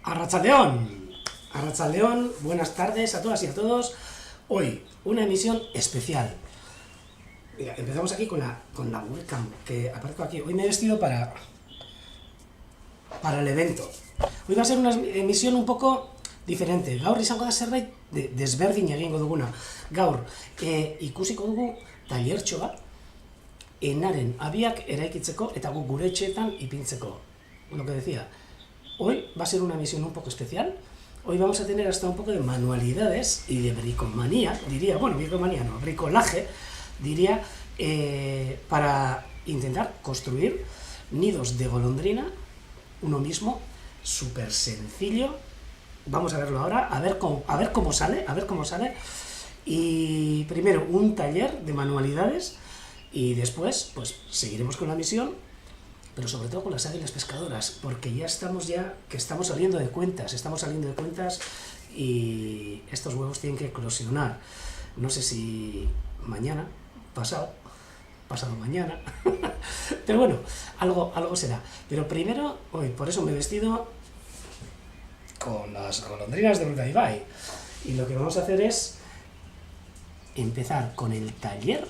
Arratsaldeón, Arratsaldeón, buenas tardes a todas y a todos. Hoy, una emisión especial. Mira, empezamos aquí con la webcam que aparezco aquí. Hoy me he vestido para el evento. Hoy va a ser una emisión un poco diferente. Gaur izango da zerbait desberdin egingo duguna. Gaur, ikusiko dugu tailertxo bat, enaren abiak eraikitzeko eta gure etxeetan ipintzeko. Lo que decía, hoy va a ser una emisión un poco especial. Hoy vamos a tener hasta un poco de manualidades y de bricomanía, diría, bueno, bricomanía no, bricolaje, diría, para intentar construir nidos de golondrina, uno mismo, súper sencillo. Vamos a verlo ahora, a ver cómo sale. Y primero un taller de manualidades y después pues seguiremos con la misión, pero sobre todo con las águilas pescadoras, porque ya estamos saliendo de cuentas y estos huevos tienen que eclosionar. No sé si mañana, pasado mañana, pero bueno, algo será. Pero primero, hoy, por eso me he vestido con las golondrinas de Urdaibai, y lo que vamos a hacer es empezar con el taller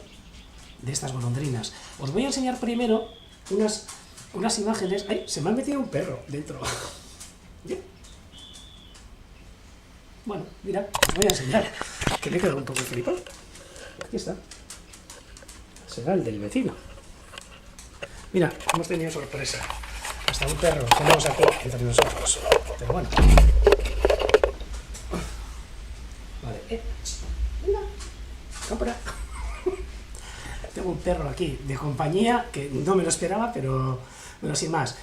de estas golondrinas. Os voy a enseñar primero unas imágenes. ¡Ay! Se me ha metido un perro dentro. ¿Bien? Bueno, mira, os voy a enseñar, que me he quedado un poco flipado. Aquí está. Será el del vecino. Mira, hemos tenido sorpresa. Hasta un perro tenemos aquí entre nosotros. Pero bueno. Vale, venga, compra. Tengo un perro aquí de compañía que no me lo esperaba, pero sin más.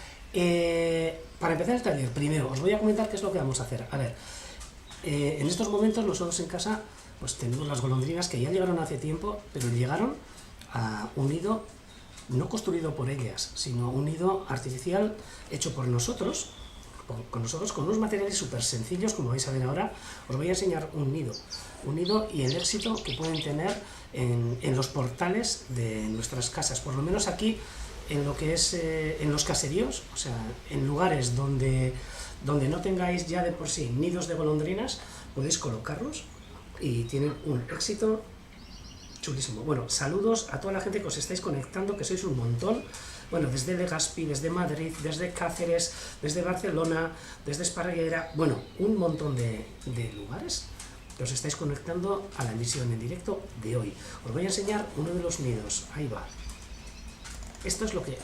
Para empezar el taller, primero os voy a comentar qué es lo que vamos a hacer. A ver, en estos momentos nosotros en casa pues tenemos las golondrinas que ya llegaron hace tiempo, pero llegaron a un nido no construido por ellas, sino un nido artificial hecho por nosotros, con unos materiales súper sencillos, como vais a ver ahora. Os voy a enseñar un nido y el éxito que pueden tener en los portales de nuestras casas, por lo menos aquí en lo que es en los caseríos, o sea, en lugares donde no tengáis ya de por sí nidos de golondrinas, podéis colocarlos y tienen un éxito chulísimo. Bueno, saludos a toda la gente que os estáis conectando, que sois un montón. Bueno, desde Legazpi, desde Madrid, desde Cáceres, desde Barcelona, desde Esparreguera, bueno, un montón de lugares que os estáis conectando a la emisión en directo de hoy. Os voy a enseñar uno de los nidos, ahí va. Esto es lo que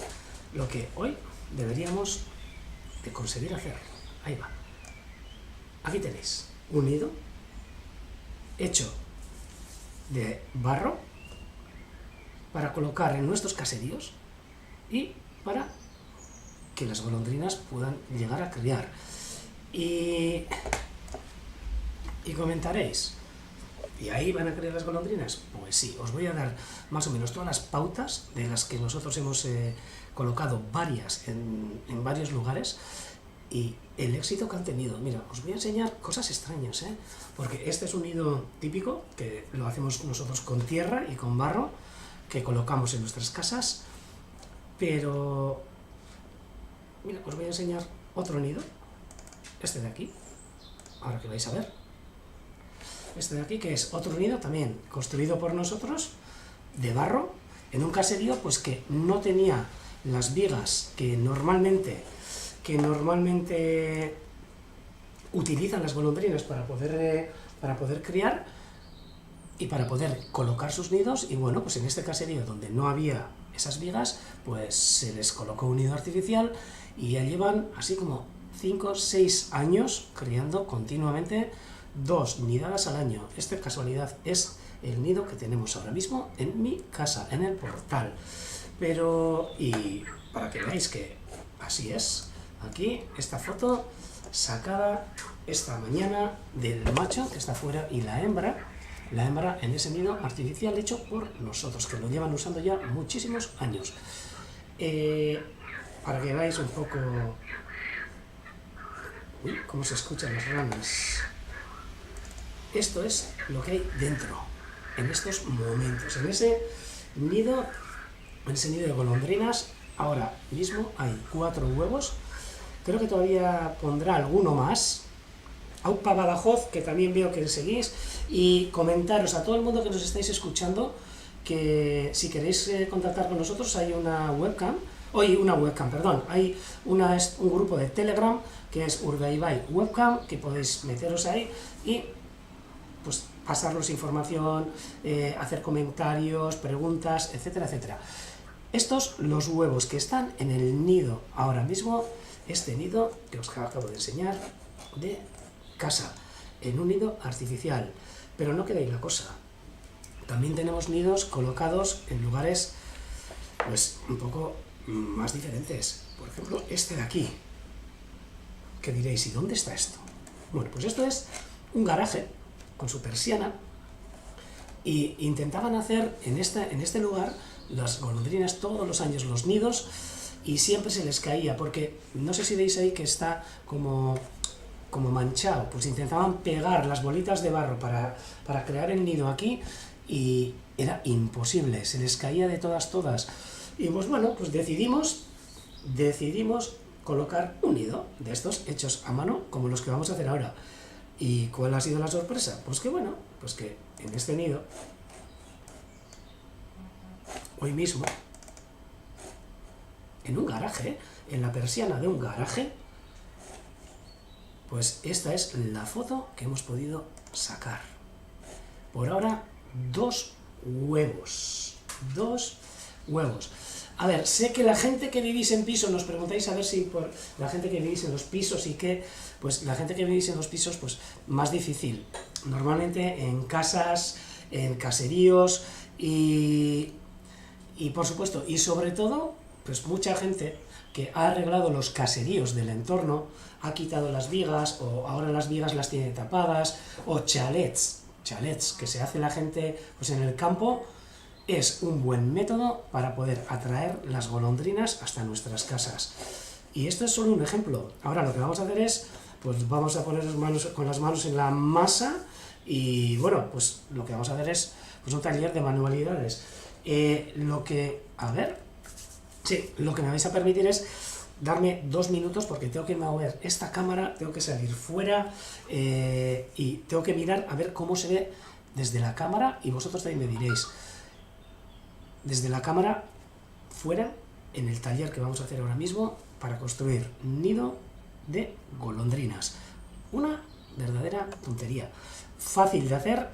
hoy deberíamos de conseguir hacer, ahí va. Aquí tenéis un nido hecho de barro para colocar en nuestros caseríos y para que las golondrinas puedan llegar a criar. Y comentaréis, ¿y ahí van a criar las golondrinas? Pues sí, os voy a dar más o menos todas las pautas de las que nosotros hemos colocado varias en varios lugares y el éxito que han tenido. Mira, os voy a enseñar cosas extrañas, porque este es un nido típico que lo hacemos nosotros con tierra y con barro que colocamos en nuestras casas, pero mira, os voy a enseñar otro nido, este de aquí, ahora que vais a ver. Este de aquí, que es otro nido también construido por nosotros, de barro, en un caserío pues que no tenía las vigas que normalmente utilizan las golondrinas para poder criar y para poder colocar sus nidos. Y bueno, pues en este caserío donde no había esas vigas, pues se les colocó un nido artificial y ya llevan así como 5 o 6 años criando continuamente 2 nidadas al año. Esta casualidad es el nido que tenemos ahora mismo en mi casa, en el portal. Pero, y para que veáis que así es, aquí esta foto sacada esta mañana del macho que está fuera y la hembra en ese nido artificial hecho por nosotros, que lo llevan usando ya muchísimos años. Para que veáis un poco cómo se escuchan las ranas. Esto es lo que hay dentro, en estos momentos, en ese nido de golondrinas. Ahora mismo hay 4 huevos creo que todavía pondrá alguno más. Aupa Badajoz, que también veo que seguís, y comentaros a todo el mundo que nos estáis escuchando que si queréis contactar con nosotros hay una webcam, perdón, hay un grupo de Telegram que es Urdaibai Webcam, que podéis meteros ahí y pues pasarnos información, hacer comentarios, preguntas, etcétera, etcétera. Estos, los huevos que están en el nido ahora mismo, este nido que os acabo de enseñar, de casa, en un nido artificial. Pero no queda ahí la cosa. También tenemos nidos colocados en lugares, pues, un poco más diferentes. Por ejemplo, este de aquí. Que diréis, ¿y dónde está esto? Bueno, pues esto es un garaje con su persiana y intentaban hacer en este lugar las golondrinas todos los años los nidos y siempre se les caía, porque no sé si veis ahí que está como manchado, pues intentaban pegar las bolitas de barro para crear el nido aquí y era imposible, se les caía de todas. Y pues bueno, pues decidimos colocar un nido de estos hechos a mano, como los que vamos a hacer ahora. ¿Y cuál ha sido la sorpresa? Pues que bueno, pues que en este nido, hoy mismo, en un garaje, en la persiana de un garaje, pues esta es la foto que hemos podido sacar. Por ahora, 2 huevos. 2 huevos. A ver, sé que la gente que vivís en piso, nos preguntáis a ver si por la gente que vivís en los pisos y que, pues la gente que vivís en los pisos, pues más difícil. Normalmente en casas, en caseríos y por supuesto, y sobre todo, pues mucha gente que ha arreglado los caseríos del entorno, ha quitado las vigas, o ahora las vigas las tiene tapadas, o chalets que se hace la gente pues en el campo, es un buen método para poder atraer las golondrinas hasta nuestras casas. Y esto es solo un ejemplo. Ahora lo que vamos a hacer es, pues vamos a poner con las manos en la masa y bueno, pues lo que vamos a hacer es pues un taller de manualidades. Lo que me vais a permitir es darme 2 minutos porque tengo que mover esta cámara, tengo que salir fuera y tengo que mirar a ver cómo se ve desde la cámara y vosotros también me diréis. Desde la cámara, fuera, en el taller que vamos a hacer ahora mismo para construir nido de golondrinas. Una verdadera tontería. Fácil de hacer,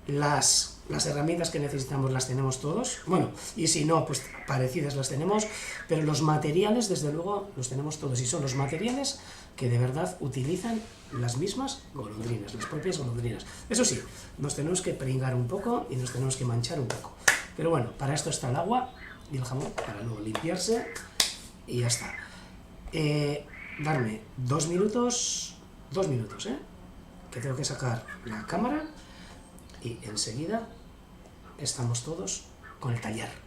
las herramientas que necesitamos las tenemos todos, bueno, y si no, pues parecidas las tenemos, pero los materiales, desde luego, los tenemos todos, y son los materiales que de verdad utilizan las mismas golondrinas, las propias golondrinas. Eso sí, nos tenemos que pringar un poco y nos tenemos que manchar un poco. Pero bueno, para esto está el agua y el jabón, para luego limpiarse y ya está. Darme 2 minutos, que tengo que sacar la cámara y enseguida estamos todos con el taller.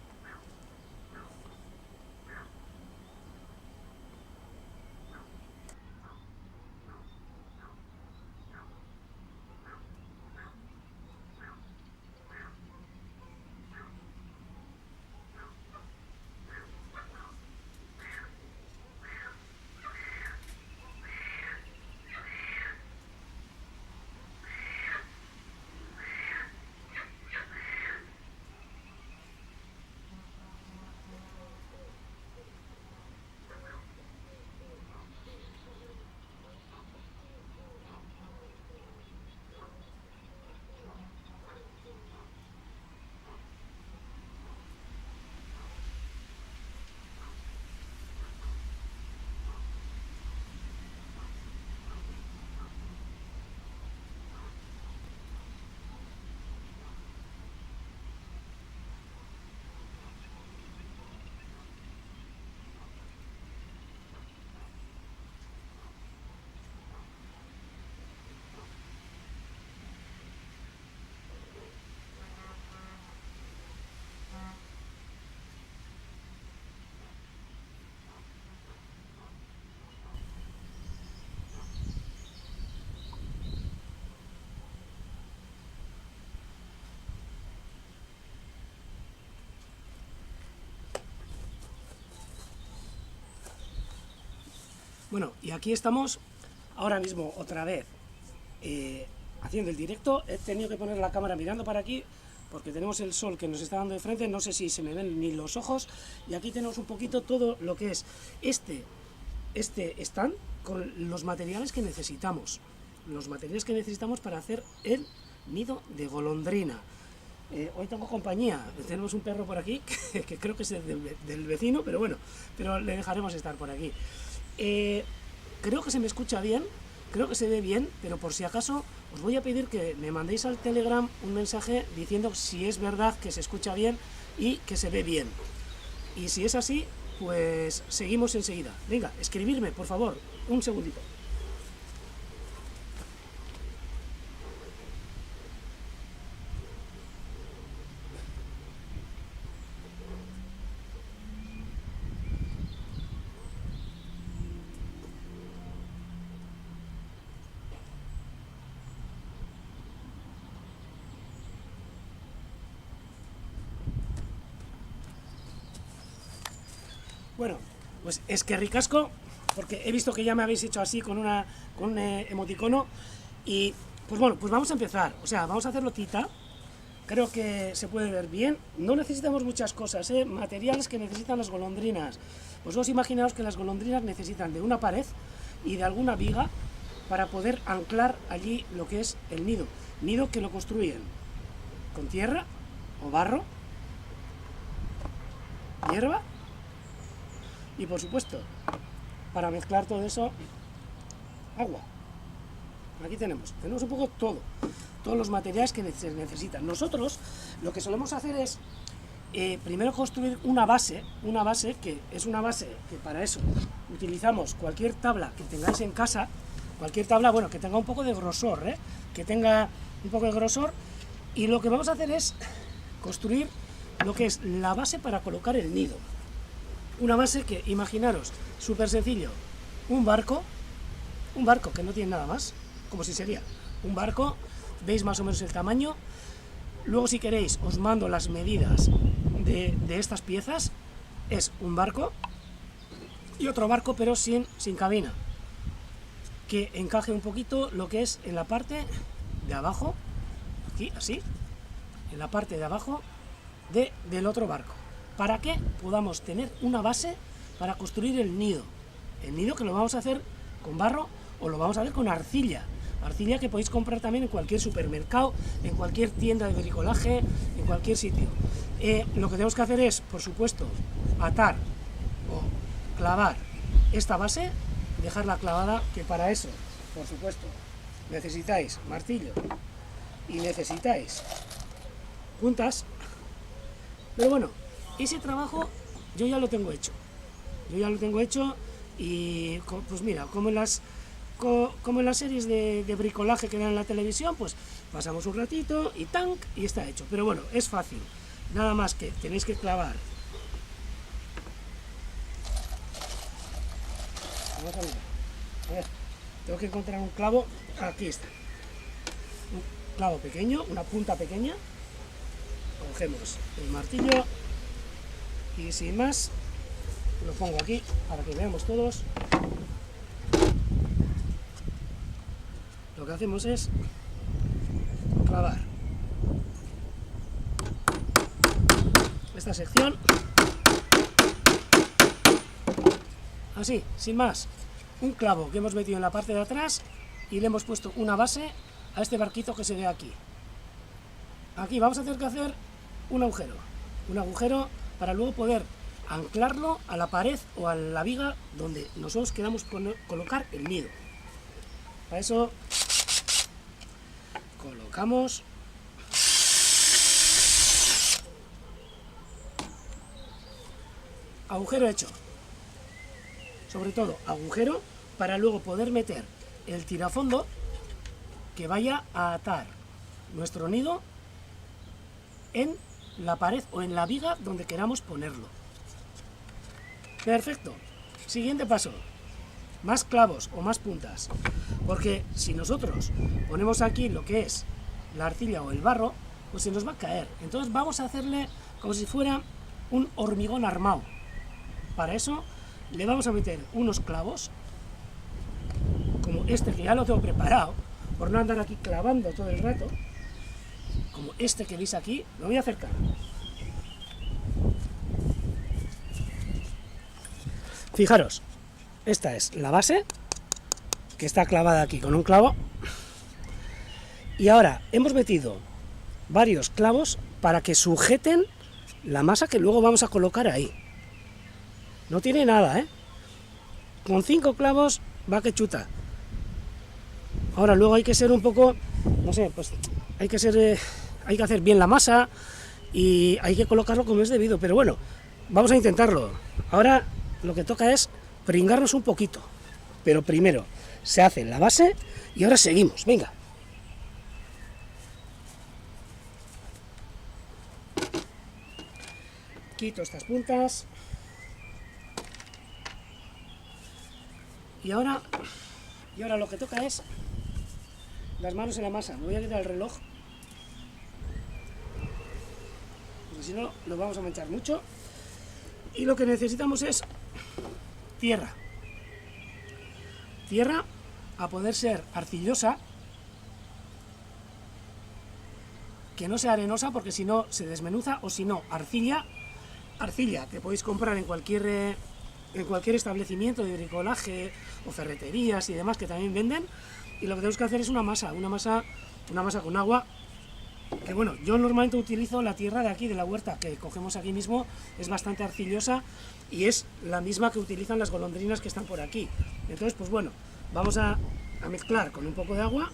Bueno, y aquí estamos ahora mismo otra vez haciendo el directo. He tenido que poner la cámara mirando para aquí porque tenemos el sol que nos está dando de frente, no sé si se me ven ni los ojos, y aquí tenemos un poquito todo lo que es este stand con los materiales que necesitamos, para hacer el nido de golondrina. Hoy tengo compañía, tenemos un perro por aquí que creo que es del vecino, pero bueno, pero le dejaremos estar por aquí. Creo que se me escucha bien, creo que se ve bien, pero por si acaso os voy a pedir que me mandéis al Telegram un mensaje diciendo si es verdad que se escucha bien y que se ve bien. Y si es así, pues seguimos enseguida. Venga, escribirme, por favor, un segundito. Bueno, pues es que ricasco, porque he visto que ya me habéis hecho así con un emoticono, y pues bueno, pues vamos a empezar. O sea, vamos a hacerlo tita. Creo que se puede ver bien. No necesitamos muchas cosas, materiales que necesitan las golondrinas. Vosotros imaginaos que las golondrinas necesitan de una pared y de alguna viga para poder anclar allí lo que es el nido. Nido que lo construyen con tierra o barro, hierba y, por supuesto, para mezclar todo eso, agua. Aquí tenemos un poco todos los materiales que se necesitan. Nosotros lo que solemos hacer es primero construir una base que es una base que para eso utilizamos cualquier tabla que tengáis en casa, cualquier tabla, bueno, que tenga un poco de grosor, que tenga un poco de grosor, y lo que vamos a hacer es construir lo que es la base para colocar el nido. Una base que, imaginaros, súper sencillo, un barco que no tiene nada más, como si sería un barco, veis más o menos el tamaño. Luego, si queréis, os mando las medidas de estas piezas. Es un barco y otro barco, pero sin cabina, que encaje un poquito lo que es en la parte de abajo, aquí, así, en la parte de abajo del otro barco, para que podamos tener una base para construir el nido que lo vamos a hacer con barro o lo vamos a hacer con arcilla que podéis comprar también en cualquier supermercado, en cualquier tienda de bricolaje, en cualquier sitio. Lo que tenemos que hacer es, por supuesto, atar o clavar esta base, dejarla clavada, que para eso, por supuesto, necesitáis martillo y necesitáis puntas. Pero bueno, ese trabajo yo ya lo tengo hecho. Y pues mira, como en las series de bricolaje que dan en la televisión, pues pasamos un ratito y está hecho. Pero bueno, es fácil. Nada más que tenéis que clavar. Vamos a ver, tengo que encontrar un clavo. Aquí está. Un clavo pequeño, una punta pequeña. Cogemos el martillo y sin más lo pongo aquí para que veamos todos. Lo que hacemos es clavar esta sección así, sin más, un clavo que hemos metido en la parte de atrás y le hemos puesto una base a este barquito que se ve aquí. Aquí vamos a tener que hacer un agujero para luego poder anclarlo a la pared o a la viga donde nosotros queramos colocar el nido. Para eso colocamos agujero hecho, sobre todo agujero para luego poder meter el tirafondo que vaya a atar nuestro nido en la pared o en la viga donde queramos ponerlo. Perfecto. Siguiente paso, más clavos o más puntas, porque si nosotros ponemos aquí lo que es la arcilla o el barro, pues se nos va a caer. Entonces vamos a hacerle como si fuera un hormigón armado. Para eso le vamos a meter unos clavos como este que ya lo tengo preparado, por no andar aquí clavando todo el rato, como este que veis aquí, lo voy a acercar. Fijaros, esta es la base, que está clavada aquí con un clavo, y ahora hemos metido varios clavos para que sujeten la masa que luego vamos a colocar ahí. No tiene nada, ¿eh? Con 5 clavos va que chuta. Ahora luego hay que ser un poco, no sé, pues hay que hacer bien la masa y hay que colocarlo como es debido, pero bueno, vamos a intentarlo. Ahora lo que toca es pringarnos un poquito, pero primero se hace la base y ahora seguimos, venga. Quito estas puntas. Y ahora lo que toca es las manos en la masa. Me voy a quitar el reloj, porque si no lo vamos a manchar mucho. Y lo que necesitamos es tierra. Tierra, a poder ser arcillosa, que no sea arenosa, porque si no se desmenuza, o si no, arcilla que podéis comprar en cualquier establecimiento de bricolaje o ferreterías y demás que también venden. Y lo que tenemos que hacer es una masa con agua, que bueno, yo normalmente utilizo la tierra de aquí, de la huerta, que cogemos aquí mismo, es bastante arcillosa y es la misma que utilizan las golondrinas que están por aquí. Entonces, pues bueno, vamos a mezclar con un poco de agua,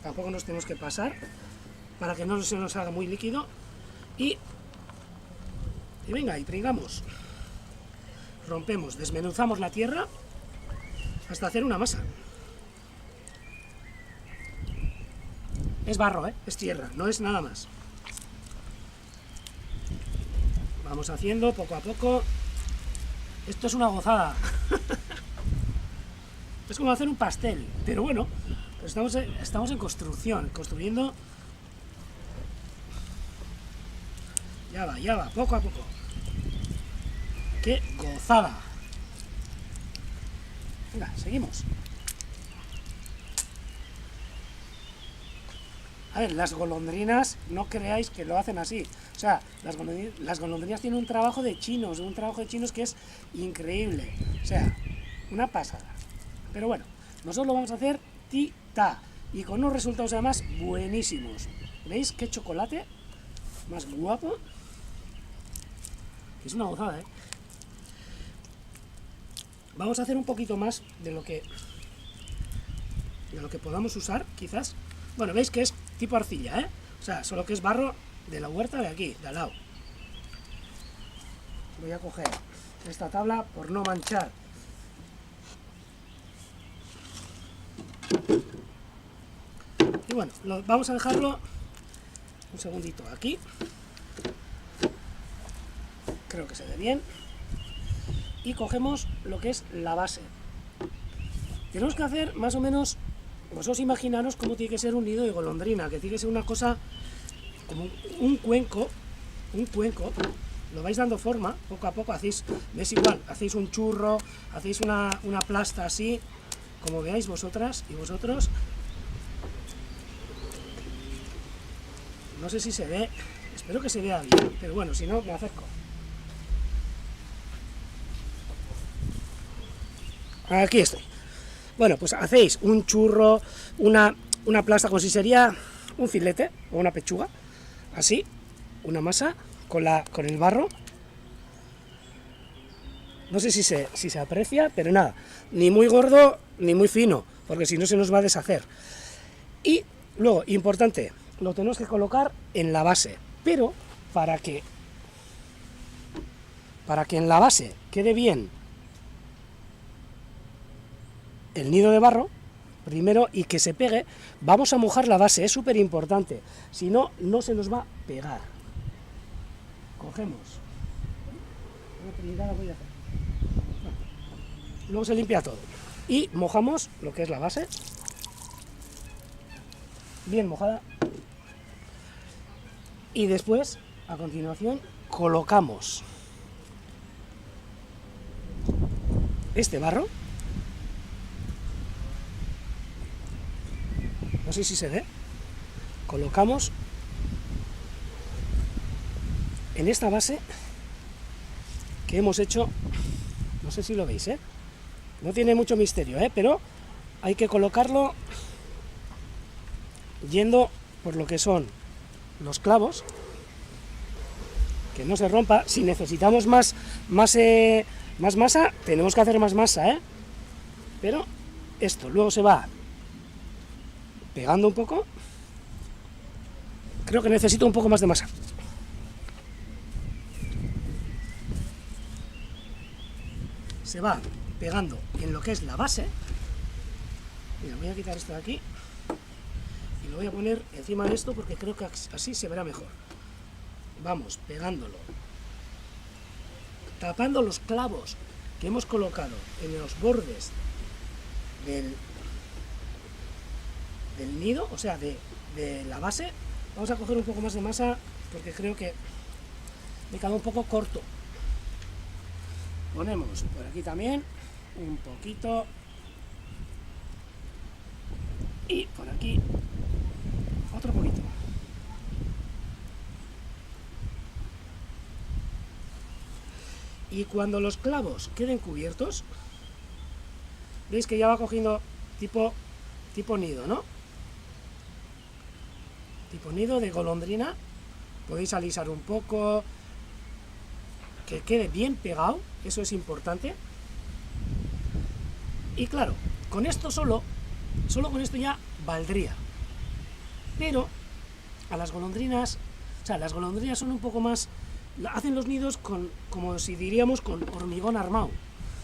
tampoco nos tenemos que pasar, para que no se nos haga muy líquido, y venga, y pringamos, rompemos, desmenuzamos la tierra hasta hacer una masa. Es barro, es tierra, no es nada más. Vamos haciendo poco a poco. Esto es una gozada. Es como hacer un pastel, pero bueno, pues estamos en construcción, construyendo. Ya va, poco a poco. ¡Qué gozada! Venga, seguimos. A ver, las golondrinas, no creáis que lo hacen así. O sea, las golondrinas tienen un trabajo de chinos que es increíble. O sea, una pasada. Pero bueno, nosotros lo vamos a hacer ti-ta. Y con unos resultados además buenísimos. ¿Veis qué chocolate más guapo? Es una gozada, ¿eh? Vamos a hacer un poquito más de lo que podamos usar, quizás. Bueno, veis que es tipo arcilla, ¿eh? O sea, solo que es barro de la huerta de aquí, de al lado. Voy a coger esta tabla por no manchar. Y bueno, vamos a dejarlo un segundito aquí. Creo que se ve bien. Y cogemos lo que es la base. Tenemos que hacer más o menos, vosotros imaginaros cómo tiene que ser un nido de golondrina, que tiene que ser una cosa como un cuenco, lo vais dando forma, poco a poco hacéis, es igual, hacéis un churro, hacéis una plasta así, como veáis vosotras y vosotros. No sé si se ve, espero que se vea bien, pero bueno, si no, me acerco. Aquí estoy. Bueno, pues hacéis un churro, una plasta, como si sería un filete o una pechuga, así, una masa con el barro. No sé si se aprecia, pero nada, ni muy gordo ni muy fino, porque si no se nos va a deshacer. Y luego, importante, lo tenemos que colocar en la base, pero para que en la base quede bien el nido de barro, primero, y que se pegue, vamos a mojar la base, es súper importante, si no, no se nos va a pegar. Cogemos, una pringada voy a hacer. Luego se limpia todo, y mojamos lo que es la base, bien mojada, y después, a continuación, colocamos este barro, no sé si se ve, colocamos en esta base que hemos hecho, no sé si lo veis, no tiene mucho misterio, pero hay que colocarlo yendo por lo que son los clavos, que no se rompa. Si necesitamos más masa, tenemos que hacer más masa, pero esto luego se va pegando un poco. Creo que necesito un poco más de masa. Se va pegando en lo que es la base. Mira, voy a quitar esto de aquí y lo voy a poner encima de esto porque creo que así se verá mejor. Vamos pegándolo, tapando los clavos que hemos colocado en los bordes del nido, o sea, de la base. Vamos a coger un poco más de masa porque creo que me queda un poco corto. Ponemos por aquí también un poquito y por aquí otro poquito. Y cuando los clavos queden cubiertos, veis que ya va cogiendo tipo nido, ¿no? Tipo nido de golondrina. Podéis alisar un poco, que quede bien pegado, eso es importante. Y claro, con esto solo con esto ya valdría. Pero a las golondrinas, o sea, las golondrinas son un poco más, hacen los nidos como si diríamos con hormigón armado.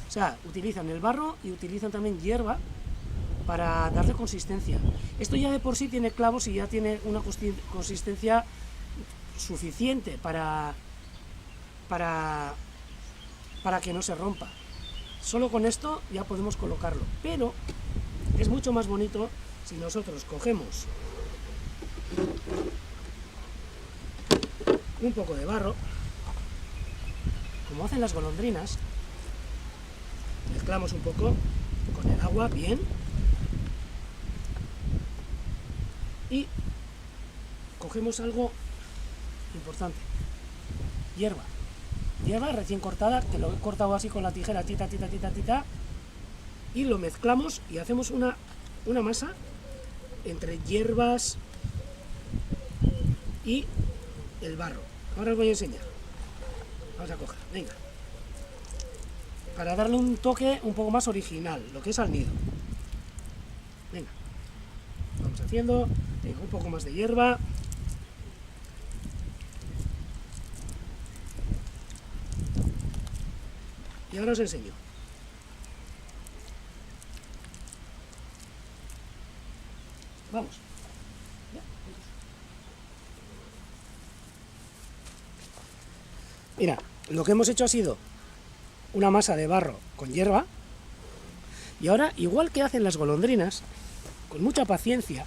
O sea, utilizan el barro y utilizan también hierba para darle consistencia. Esto ya de por sí tiene clavos y ya tiene una consistencia suficiente para que no se rompa. Solo con esto ya podemos colocarlo, pero es mucho más bonito si nosotros cogemos un poco de barro, como hacen las golondrinas, mezclamos un poco con el agua bien y cogemos algo importante, hierba recién cortada, que lo he cortado así con la tijera, tita, y lo mezclamos y hacemos una masa entre hierbas y el barro. Ahora os voy a enseñar. Vamos a coger, venga, para darle un toque un poco más original, lo que es al nido. Venga, vamos haciendo, tengo un poco más de hierba. Y ahora os enseño. Vamos. Mira, lo que hemos hecho ha sido una masa de barro con hierba. Y ahora, igual que hacen las golondrinas, con mucha paciencia,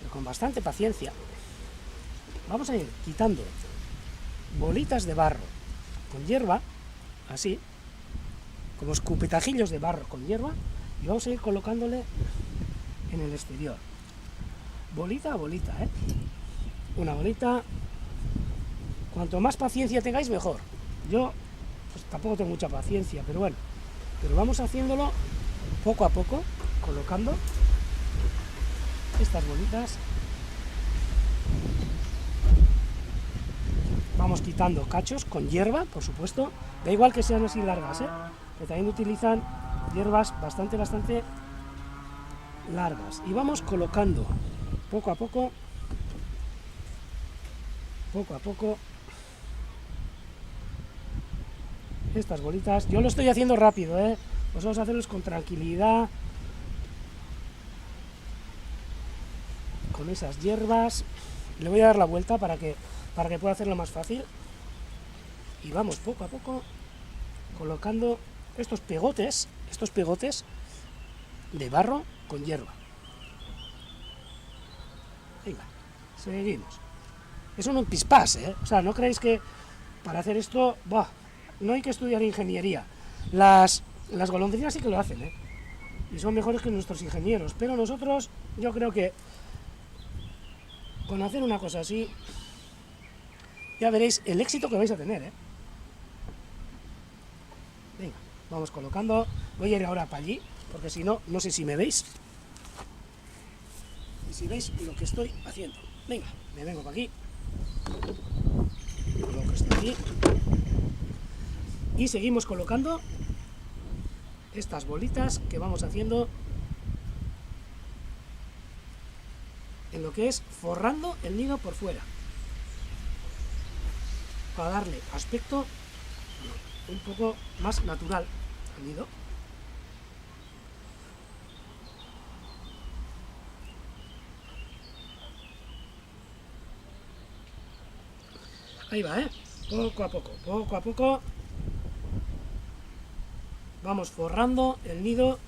pero con bastante paciencia, vamos a ir quitando bolitas de barro con hierba, así, como escupetajillos de barro con hierba, y vamos a ir colocándole en el exterior, bolita a bolita, una bolita. Cuanto más paciencia tengáis, mejor. Yo pues tampoco tengo mucha paciencia, pero bueno, pero vamos haciéndolo poco a poco, colocando estas bolitas. Vamos quitando cachos con hierba, por supuesto, da igual que sean así largas, que también utilizan hierbas bastante largas, y vamos colocando poco a poco estas bolitas. Yo lo estoy haciendo rápido, vosotros hacerlos con tranquilidad, con esas hierbas. Le voy a dar la vuelta para que pueda hacerlo más fácil, y vamos poco a poco colocando estos pegotes de barro con hierba. Venga, seguimos. Eso no es un pispás, o sea, no creéis que para hacer esto, no hay que estudiar ingeniería. Las Las golondrinas sí que lo hacen, ¿eh? Y son mejores que nuestros ingenieros, pero nosotros, yo creo que con hacer una cosa así, ya veréis el éxito que vais a tener, ¿eh? Venga, vamos colocando. Voy a ir ahora para allí, porque si no, no sé si me veis. Y si veis lo que estoy haciendo. Venga, me vengo para aquí. Coloco esto aquí. Y seguimos colocando estas bolitas que vamos haciendo en lo que es forrando el nido por fuera, para darle aspecto un poco más natural al nido. Ahí va, poco a poco vamos forrando el nido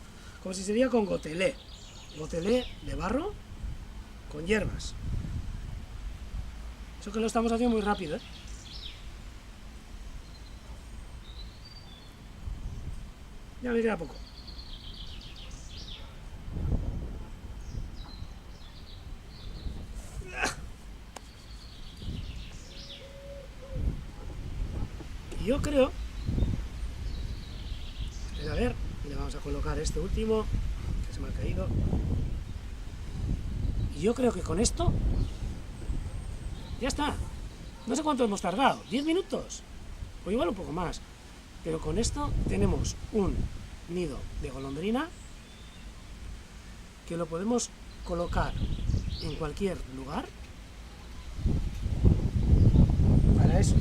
como si sería con gotelé de barro con hierbas. Eso que lo estamos haciendo muy rápido, ya me queda poco. Y yo creo, a ver, le vamos a colocar este último que se me ha caído. Y yo creo que con esto ya está. No sé cuánto hemos tardado, 10 minutos o igual un poco más, pero con esto tenemos un nido de golondrina que lo podemos colocar en cualquier lugar. Para eso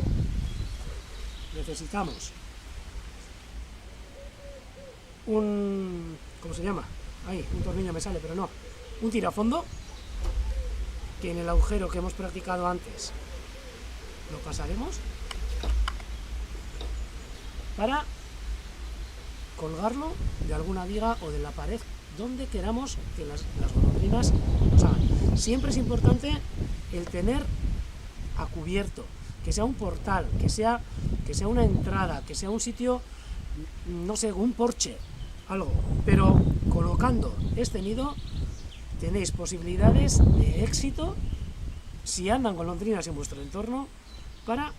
necesitamos un... ¿cómo se llama? Ahí, un tornillo me sale, pero no. Un tirafondo, que en el agujero que hemos practicado antes lo pasaremos para colgarlo de alguna viga o de la pared donde queramos que las golondrinas nos hagan. Siempre es importante el tener a cubierto, que sea un portal, que sea una entrada, que sea un sitio, no sé, un porche, algo. Pero colocando este nido tenéis posibilidades de éxito si andan golondrinas en vuestro entorno para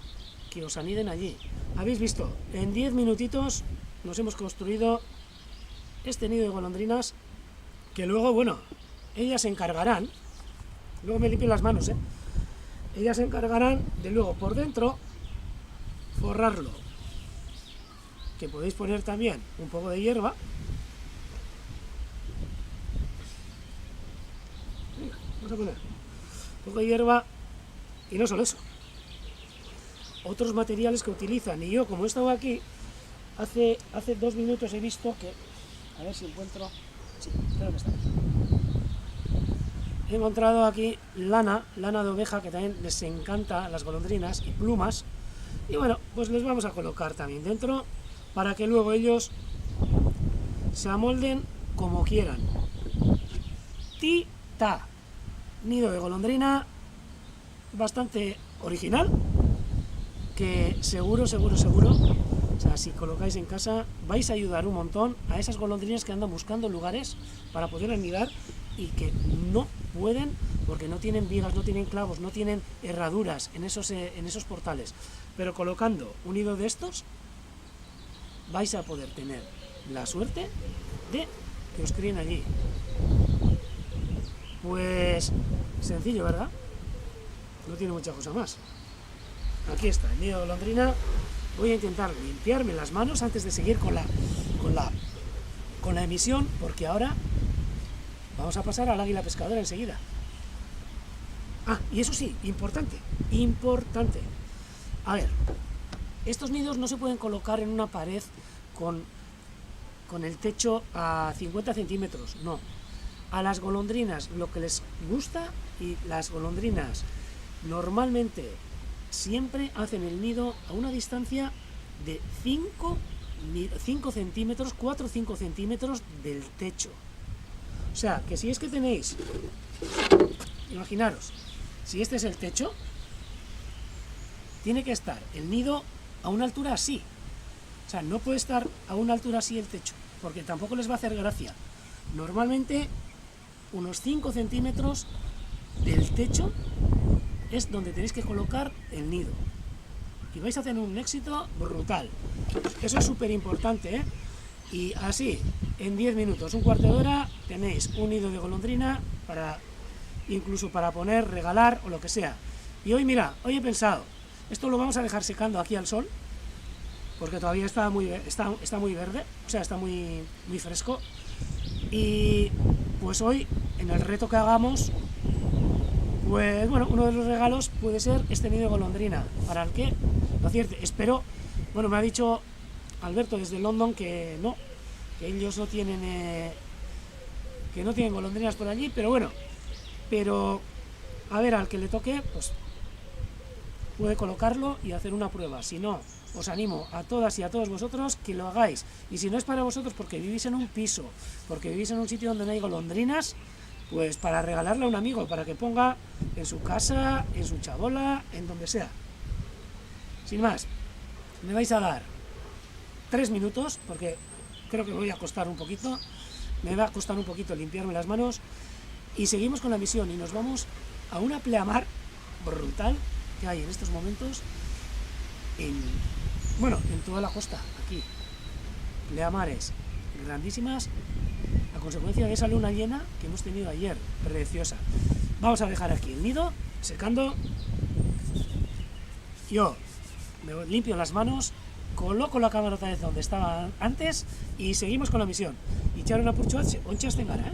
que os aniden allí. Habéis visto, en 10 minutitos nos hemos construido este nido de golondrinas que luego, bueno, ellas se encargarán, luego me limpio las manos, ellas se encargarán de luego por dentro forrarlo, que podéis poner también un poco de hierba. Venga, vamos a poner un poco de hierba y no solo eso, otros materiales que utilizan. Y yo, como he estado aquí hace 2 minutos, he visto que, a ver si encuentro, sí, creo que está, he encontrado aquí lana de oveja, que también les encanta a las golondrinas, y plumas, y bueno, pues les vamos a colocar también dentro para que luego ellos se amolden como quieran. Tita, nido de golondrina bastante original, que seguro, o sea, si colocáis en casa vais a ayudar un montón a esas golondrinas que andan buscando lugares para poder anidar y que no pueden porque no tienen vigas, no tienen clavos, no tienen herraduras en esos portales. Pero colocando un nido de estos vais a poder tener la suerte de que os críen allí. Pues sencillo, ¿verdad? No tiene mucha cosa más. Aquí está el nido de golondrina. Voy a intentar limpiarme las manos antes de seguir con la emisión, porque ahora vamos a pasar al águila pescadora enseguida. Ah, y eso sí, importante. A ver, estos nidos no se pueden colocar en una pared con el techo a 50 centímetros, no. A las golondrinas lo que les gusta, y las golondrinas normalmente siempre hacen el nido a una distancia de 5 centímetros, 4 o 5 centímetros del techo. O sea, que si es que tenéis, imaginaros, si este es el techo, tiene que estar el nido a una altura así. O sea, no puede estar a una altura así el techo, porque tampoco les va a hacer gracia. Normalmente unos 5 centímetros del techo es donde tenéis que colocar el nido. Y vais a tener un éxito brutal. Eso es súper importante, ¿eh? Y así, en 10 minutos, un cuarto de hora, tenéis un nido de golondrina para incluso para poner, regalar o lo que sea. Y hoy, mira, hoy he pensado, esto lo vamos a dejar secando aquí al sol, porque todavía está muy verde, o sea, está muy fresco. Y pues hoy, en el reto que hagamos, pues bueno, uno de los regalos puede ser este nido de golondrina, para el que lo acierte. Espero, bueno, me ha dicho Alberto desde London que no, que ellos no tienen, que no tienen golondrinas por allí, pero bueno, pero a ver, al que le toque, pues puede colocarlo y hacer una prueba. Si no, os animo a todas y a todos vosotros que lo hagáis. Y si no es para vosotros porque vivís en un piso, porque vivís en un sitio donde no hay golondrinas, pues para regalarle a un amigo, para que ponga en su casa, en su chabola, en donde sea. Sin más, me vais a dar 3 minutos, porque creo que voy a costar un poquito, me va a costar un poquito limpiarme las manos, y seguimos con la misión y nos vamos a una pleamar brutal que hay en estos momentos en, bueno, en toda la costa, aquí. Pleamares grandísimas a consecuencia de esa luna llena que hemos tenido ayer, preciosa. Vamos a dejar aquí el nido secando. Yo me limpio las manos, coloco la cámara otra vez donde estaba antes y seguimos con la misión. Y echar una purchoa, onchas en gara, ¿eh?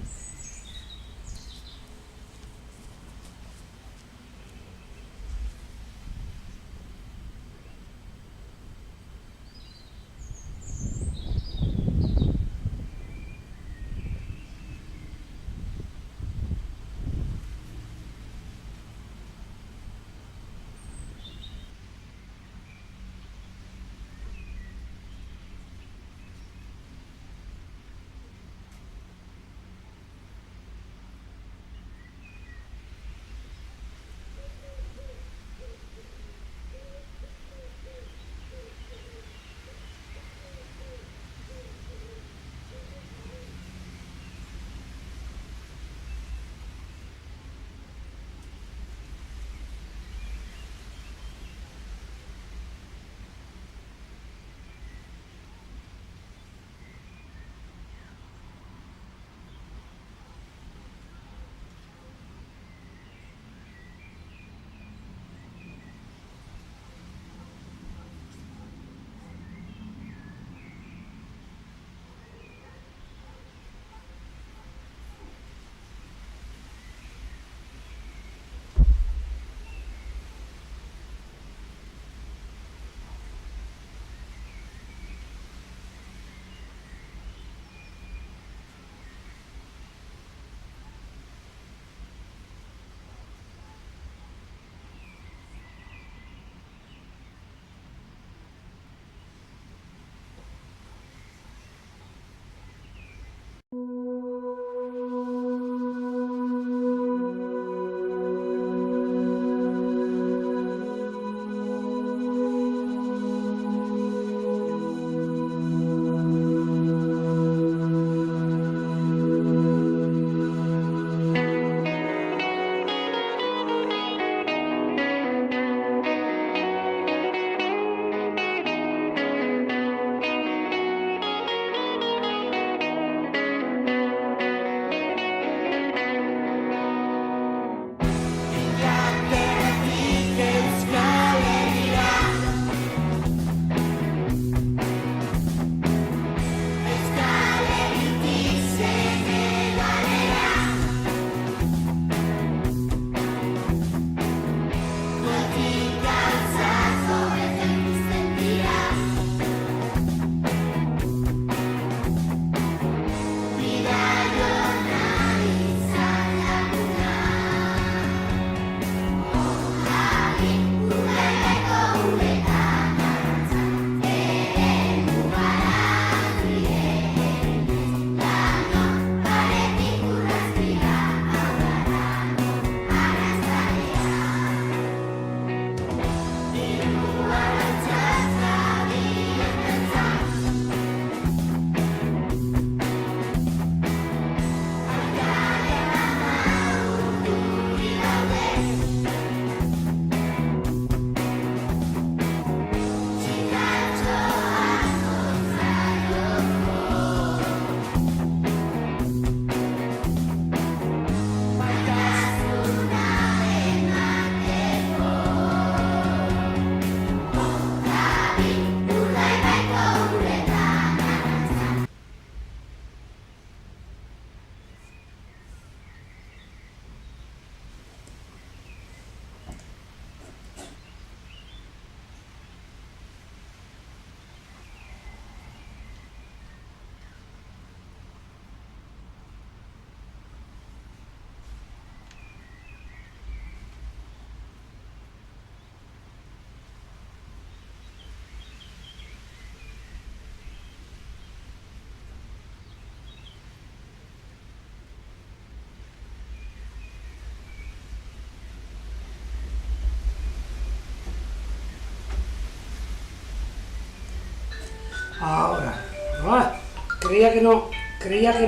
Ahora. Ah, creía que no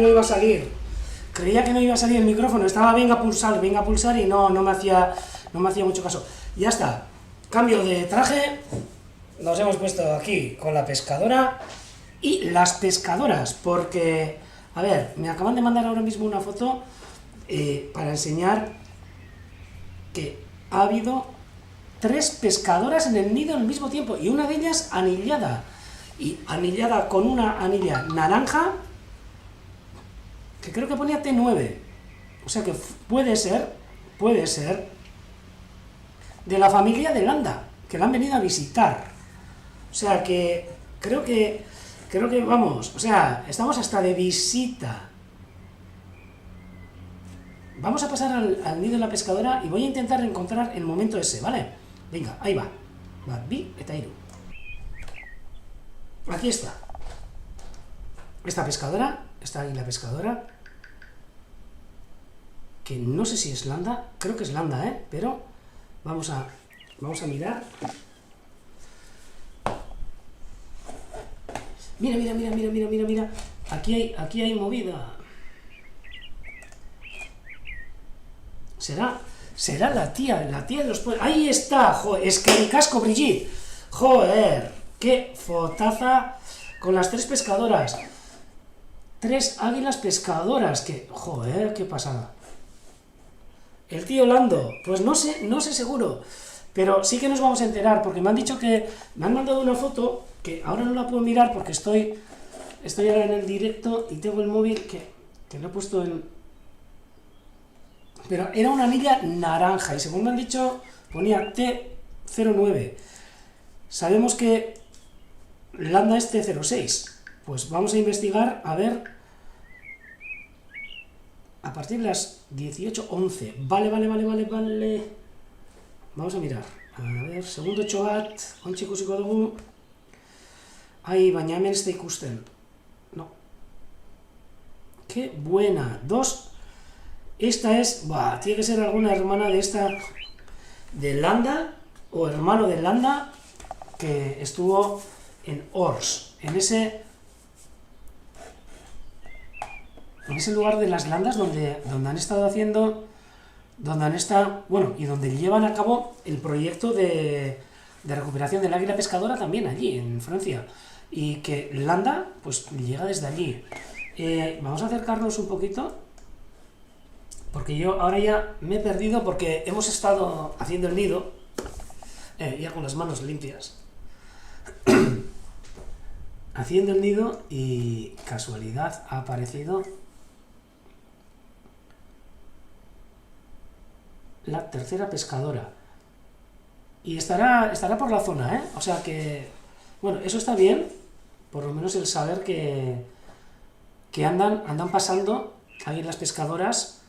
iba a salir. Creía que no iba a salir el micrófono. Estaba venga a pulsar y no me hacía mucho caso. Ya está. Cambio de traje. Nos hemos puesto aquí con la pescadora y las pescadoras, porque, a ver, me acaban de mandar ahora mismo una foto para enseñar que ha habido 3 pescadoras en el nido al mismo tiempo, y una de ellas anillada, y anillada con una anilla naranja, que creo que ponía T9, o sea que puede ser de la familia de Landa, que la han venido a visitar. O sea que creo que vamos, o sea, estamos hasta de visita. Vamos a pasar al nido de la pescadora y voy a intentar encontrar el momento ese, ¿vale? Venga, ahí va. Badbi eta hiru. Aquí está. Esta pescadora, esta águila pescadora, que no sé si es Landa, creo que es Landa, pero vamos a mirar. Mira. Aquí hay movida. Será la tía de los pueblos. Ahí está, joder, es que mi casco, Brigitte. Joder, qué fotaza con las 3 pescadoras. 3 águilas pescadoras, que, joder, qué pasada. El tío Lando, pues no sé seguro, pero sí que nos vamos a enterar, porque me han dicho que me han mandado una foto, que ahora no la puedo mirar porque estoy ahora en el directo y tengo el móvil que lo he puesto en... Pero era una anilla naranja y según me han dicho ponía T09. Sabemos que Landa es T06. Pues vamos a investigar a ver a partir de las 18:11. Vale. Vamos a mirar. A ver, segundo txoat, ontsi ikusiko dugu. Ai, baina hemen ez da ikusten. No. Qué buena. 2. Esta es, tiene que ser alguna hermana de esta, de Landa, o hermano de Landa, que estuvo en Ors, en ese lugar de las Landas donde han estado haciendo, y donde llevan a cabo el proyecto de recuperación del águila pescadora también allí, en Francia, y que Landa, pues, llega desde allí. Vamos a acercarnos un poquito, porque yo ahora ya me he perdido porque hemos estado haciendo el nido, ya con las manos limpias, haciendo el nido y casualidad ha aparecido la tercera pescadora. Y estará por la zona, O sea que, bueno, eso está bien, por lo menos el saber que andan pasando ahí las pescadoras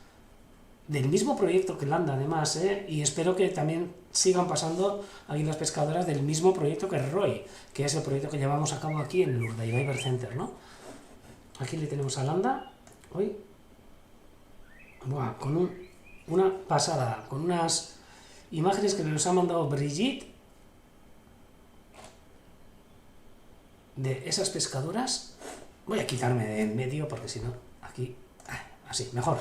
del mismo proyecto que Landa, además, y espero que también sigan pasando aquí las pescadoras del mismo proyecto que Roy, que es el proyecto que llevamos a cabo aquí en el Urdaibai Bird Center, ¿no? Aquí le tenemos a Landa, hoy, con una pasada, con unas imágenes que nos ha mandado Brigitte de esas pescadoras. Voy a quitarme de en medio porque si no, aquí, así, mejor.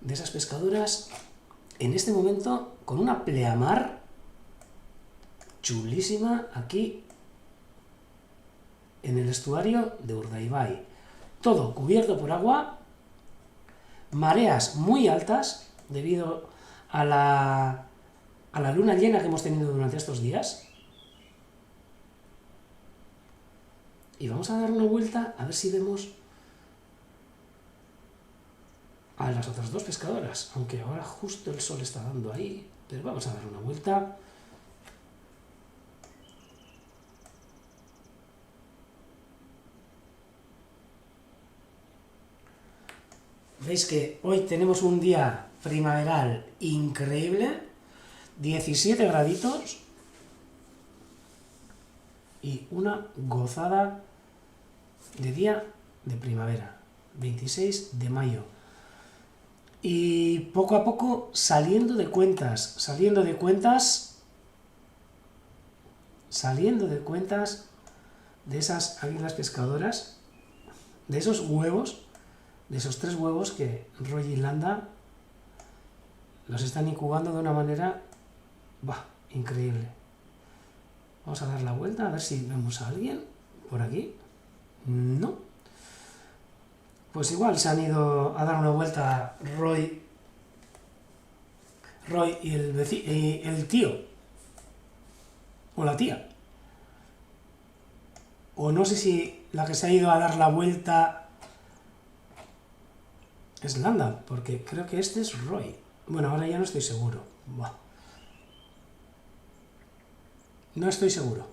De esas pescadoras, en este momento, con una pleamar chulísima aquí en el estuario de Urdaibai. Todo cubierto por agua, mareas muy altas debido a la luna llena que hemos tenido durante estos días. Y vamos a dar una vuelta a ver si vemos a las otras 2 pescadoras, aunque ahora justo el sol está dando ahí, pero vamos a dar una vuelta. Veis que hoy tenemos un día primaveral increíble, 17 graditos y una gozada de día de primavera, 26 de mayo. Y poco a poco saliendo de cuentas, de esas águilas pescadoras, de esos huevos, de esos 3 huevos que Roy y Landa los están incubando de una manera increíble. Vamos a dar la vuelta a ver si vemos a alguien por aquí. No. Pues igual se han ido a dar una vuelta Roy y el tío o la tía. O no sé si la que se ha ido a dar la vuelta es Landa, porque creo que este es Roy. Bueno, ahora ya no estoy seguro. No estoy seguro.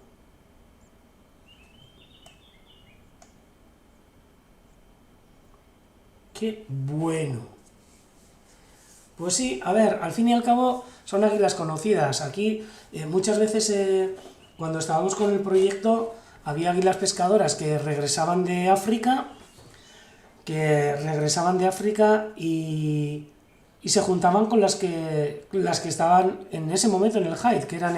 ¡Qué bueno! Pues sí, a ver, al fin y al cabo son águilas conocidas. Aquí muchas veces cuando estábamos con el proyecto había águilas pescadoras que regresaban de África y se juntaban con las que estaban en ese momento en el Hyde, que eran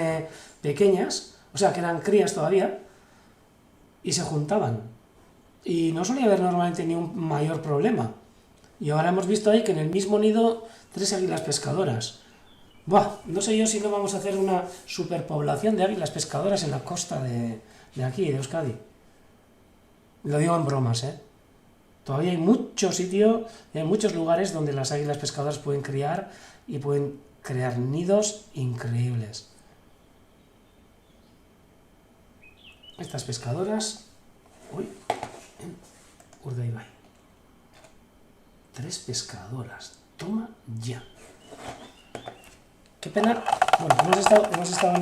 pequeñas, o sea, que eran crías todavía, y se juntaban. Y no solía haber normalmente ni un mayor problema. Y ahora hemos visto ahí que en el mismo nido 3 águilas pescadoras. No sé yo si no vamos a hacer una superpoblación de águilas pescadoras en la costa de aquí, de Euskadi. Lo digo en bromas, ¿eh? Todavía hay mucho sitio, hay muchos lugares donde las águilas pescadoras pueden criar y pueden crear nidos increíbles. Estas pescadoras... en Urdaibai. 3 pescadoras. Toma ya. Qué pena. Bueno, hemos estado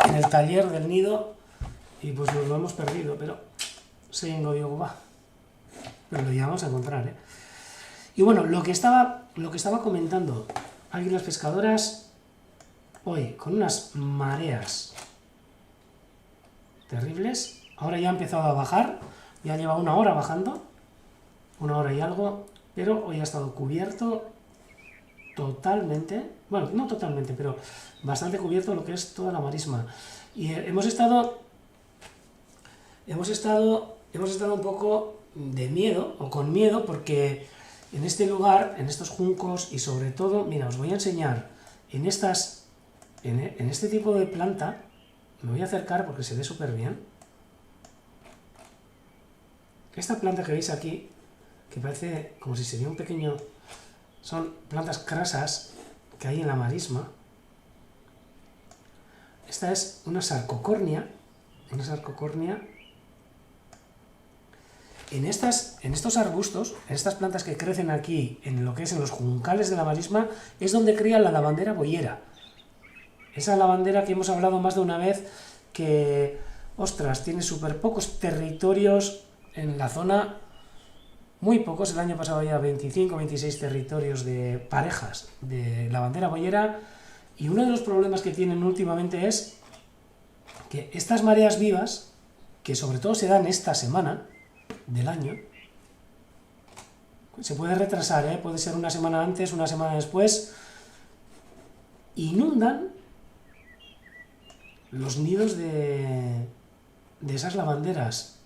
en el taller del nido y pues nos lo hemos perdido, pero pero lo íbamos a encontrar, ¿eh? Y bueno, lo que estaba comentando, águilas pescadoras hoy con unas mareas terribles. Ahora ya ha empezado a bajar, ya lleva 1 hora bajando, 1 hora y algo, pero hoy ha estado cubierto totalmente, bueno, no totalmente, pero bastante cubierto lo que es toda la marisma. Y hemos estado un poco de miedo, o con miedo, porque en este lugar, en estos juncos, y sobre todo, mira, os voy a enseñar, en este tipo de planta, me voy a acercar porque se ve súper bien. Esta planta que veis aquí, que parece como si sería un pequeño... Son plantas crasas que hay en la marisma. Esta es una sarcocornia. En estos arbustos, en estas plantas que crecen aquí, en lo que es en los juncales de la marisma, es donde cría la lavandera boyera. Esa lavandera que hemos hablado más de una vez, que, ostras, tiene súper pocos territorios en la zona, muy pocos. El año pasado había 25, 26 territorios de parejas de lavandera boyera, y uno de los problemas que tienen últimamente es que estas mareas vivas, que sobre todo se dan esta semana del año, se puede retrasar, puede ser una semana antes, una semana después, inundan los nidos de esas lavanderas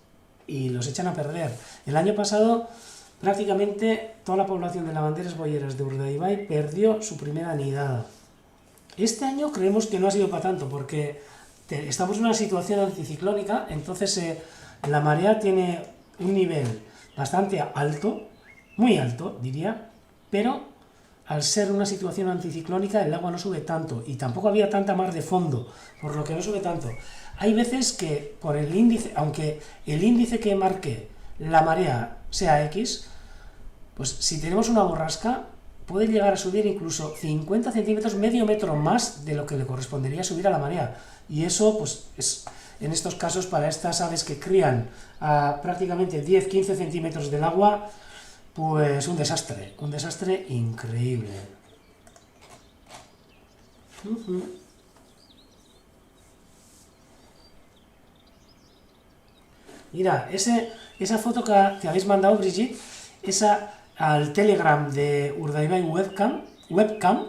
y los echan a perder. El año pasado prácticamente toda la población de lavanderas boyeras de Urdaibai perdió su primera nidada. Este año creemos que no ha sido para tanto, porque estamos en una situación anticiclónica, entonces la marea tiene un nivel bastante alto, muy alto diría, pero al ser una situación anticiclónica el agua no sube tanto y tampoco había tanta mar de fondo, por lo que no sube tanto. Hay veces que por el índice, aunque el índice que marque la marea sea X, pues si tenemos una borrasca puede llegar a subir incluso 50 centímetros, medio metro más de lo que le correspondería subir a la marea, y eso pues es, en estos casos, para estas aves que crían a prácticamente 10-15 centímetros del agua, pues un desastre increíble. Mira, esa foto que habéis mandado, Brigitte, esa al Telegram de Urdaibai webcam,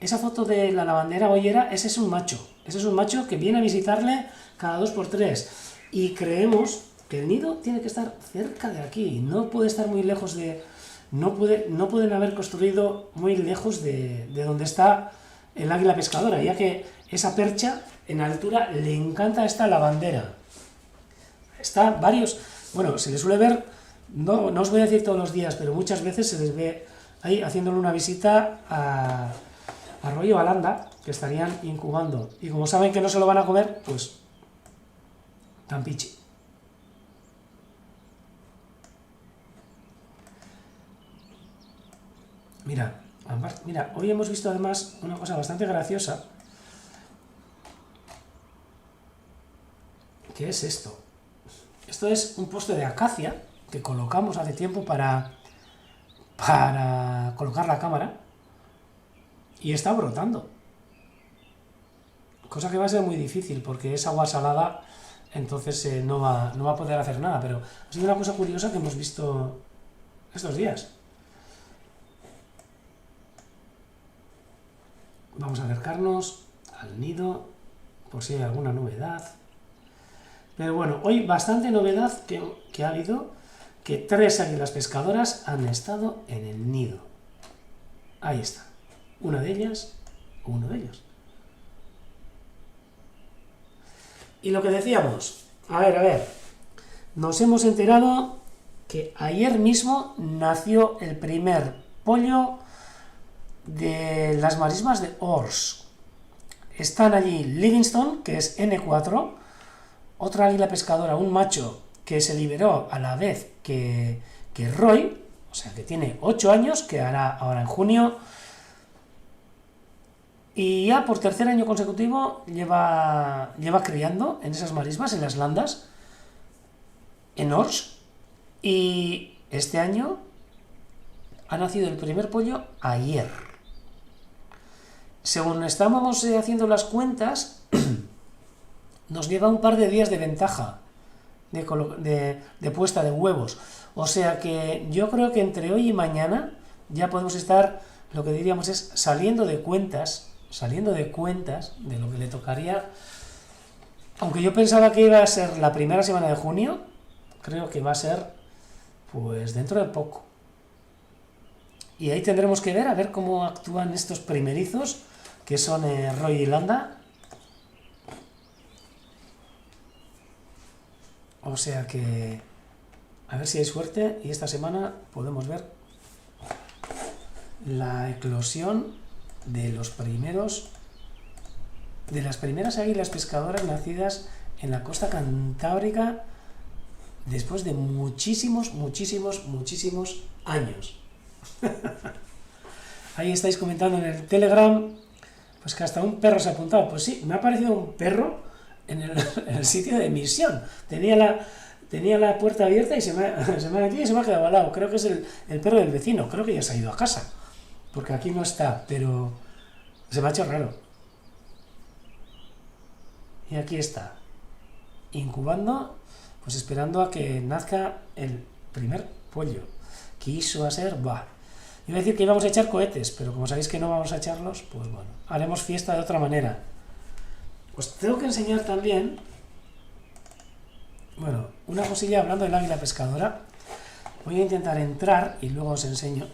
esa foto de la lavandera boyera, ese es un macho que viene a visitarle cada 2 por 3. Y creemos que el nido tiene que estar cerca de aquí, no puede estar muy lejos de... No pueden haber construido muy lejos de donde está el águila pescadora, ya que esa percha en altura le encanta esta lavandera. Está varios... Bueno, se les suele ver, no os voy a decir todos los días, pero muchas veces se les ve ahí haciéndole una visita a Arroyo Balanda, que estarían incubando. Y como saben que no se lo van a comer, pues tan pichi. Mira, hoy hemos visto además una cosa bastante graciosa, que es esto. Esto es un poste de acacia que colocamos hace tiempo para colocar la cámara y está brotando. Cosa que va a ser muy difícil porque es agua salada, entonces no va a poder hacer nada, pero ha sido una cosa curiosa que hemos visto estos días. Vamos a acercarnos al nido por si hay alguna novedad. Pero bueno, hoy bastante novedad que ha habido, que 3 águilas pescadoras han estado en el nido. Ahí está. Una de ellas, o uno de ellos. Y lo que decíamos, a ver, nos hemos enterado que ayer mismo nació el primer pollo de las marismas de Ors. Están allí Livingstone, que es N4, otra águila pescadora, un macho que se liberó a la vez que Roy, o sea que tiene 8 años, que hará ahora en junio, y ya por tercer año consecutivo lleva criando en esas marismas, en las landas, en Ors, y este año ha nacido el primer pollo ayer. Según estábamos haciendo las cuentas, nos lleva un par de días de ventaja de puesta de huevos. O sea que yo creo que entre hoy y mañana ya podemos estar, lo que diríamos es saliendo de cuentas de lo que le tocaría. Aunque yo pensaba que iba a ser la primera semana de junio, creo que va a ser pues dentro de poco. Y ahí tendremos que ver a ver cómo actúan estos primerizos, que son Roy y Landa. O sea que a ver si hay suerte y esta semana podemos ver la eclosión de las primeras águilas pescadoras nacidas en la costa cantábrica después de muchísimos años. Ahí estáis comentando en el Telegram pues que hasta un perro se ha apuntado. Pues sí, me ha aparecido un perro en el sitio de emisión. Tenía la puerta abierta y se me ha metido y se me ha quedado al lado. Creo que es el perro del vecino. Creo que ya se ha ido a casa, porque aquí no está, pero se me ha hecho raro. Y aquí está, incubando, pues esperando a que nazca el primer pollo. Quiso ser, iba a decir que íbamos a echar cohetes, pero como sabéis que no vamos a echarlos, pues bueno, haremos fiesta de otra manera. Os tengo que enseñar también, bueno, una cosilla hablando del águila pescadora. Voy a intentar entrar y luego os enseño.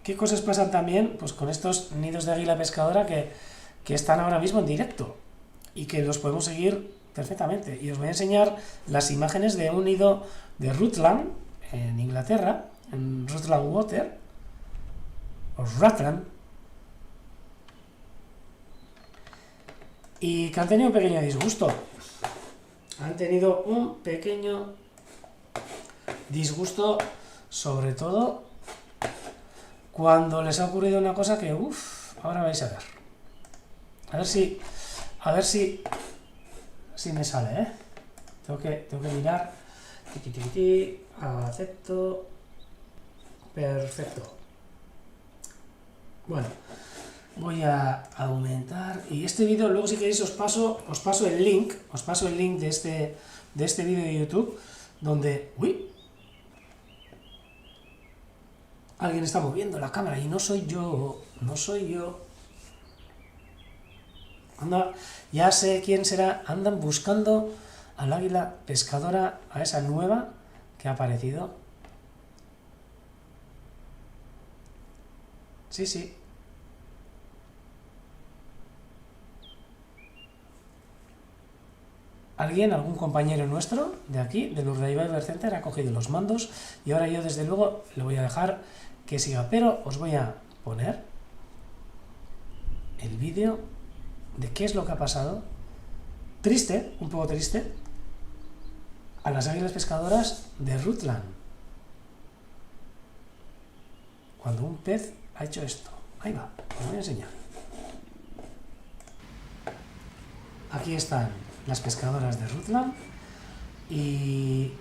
¿Qué cosas pasan también pues con estos nidos de águila pescadora que están ahora mismo en directo y que los podemos seguir perfectamente? Y os voy a enseñar las imágenes de un nido de Rutland en Inglaterra, en Rutland Water, o Rutland, y que han tenido un pequeño disgusto. Han tenido un pequeño disgusto, sobre todo cuando les ha ocurrido una cosa que, ahora vais a ver. A ver si me sale, ¿eh? Tengo que mirar. Acepto. Perfecto. Bueno, voy a aumentar. Y este vídeo, luego si queréis os paso el link. Os paso el link de este vídeo de YouTube, donde... Alguien está moviendo la cámara y no soy yo. Anda, ya sé quién será. Andan buscando al águila pescadora, a esa nueva que ha aparecido. Sí, sí. Alguien, algún compañero nuestro de aquí, del Urdaibai Center, ha cogido los mandos y ahora yo desde luego le voy a dejar que siga. Pero os voy a poner el vídeo de qué es lo que ha pasado. Triste, un poco triste, a las águilas pescadoras de Rutland. Cuando un pez ha hecho esto. Ahí va, os voy a enseñar. Aquí están las pescadoras de Rutland y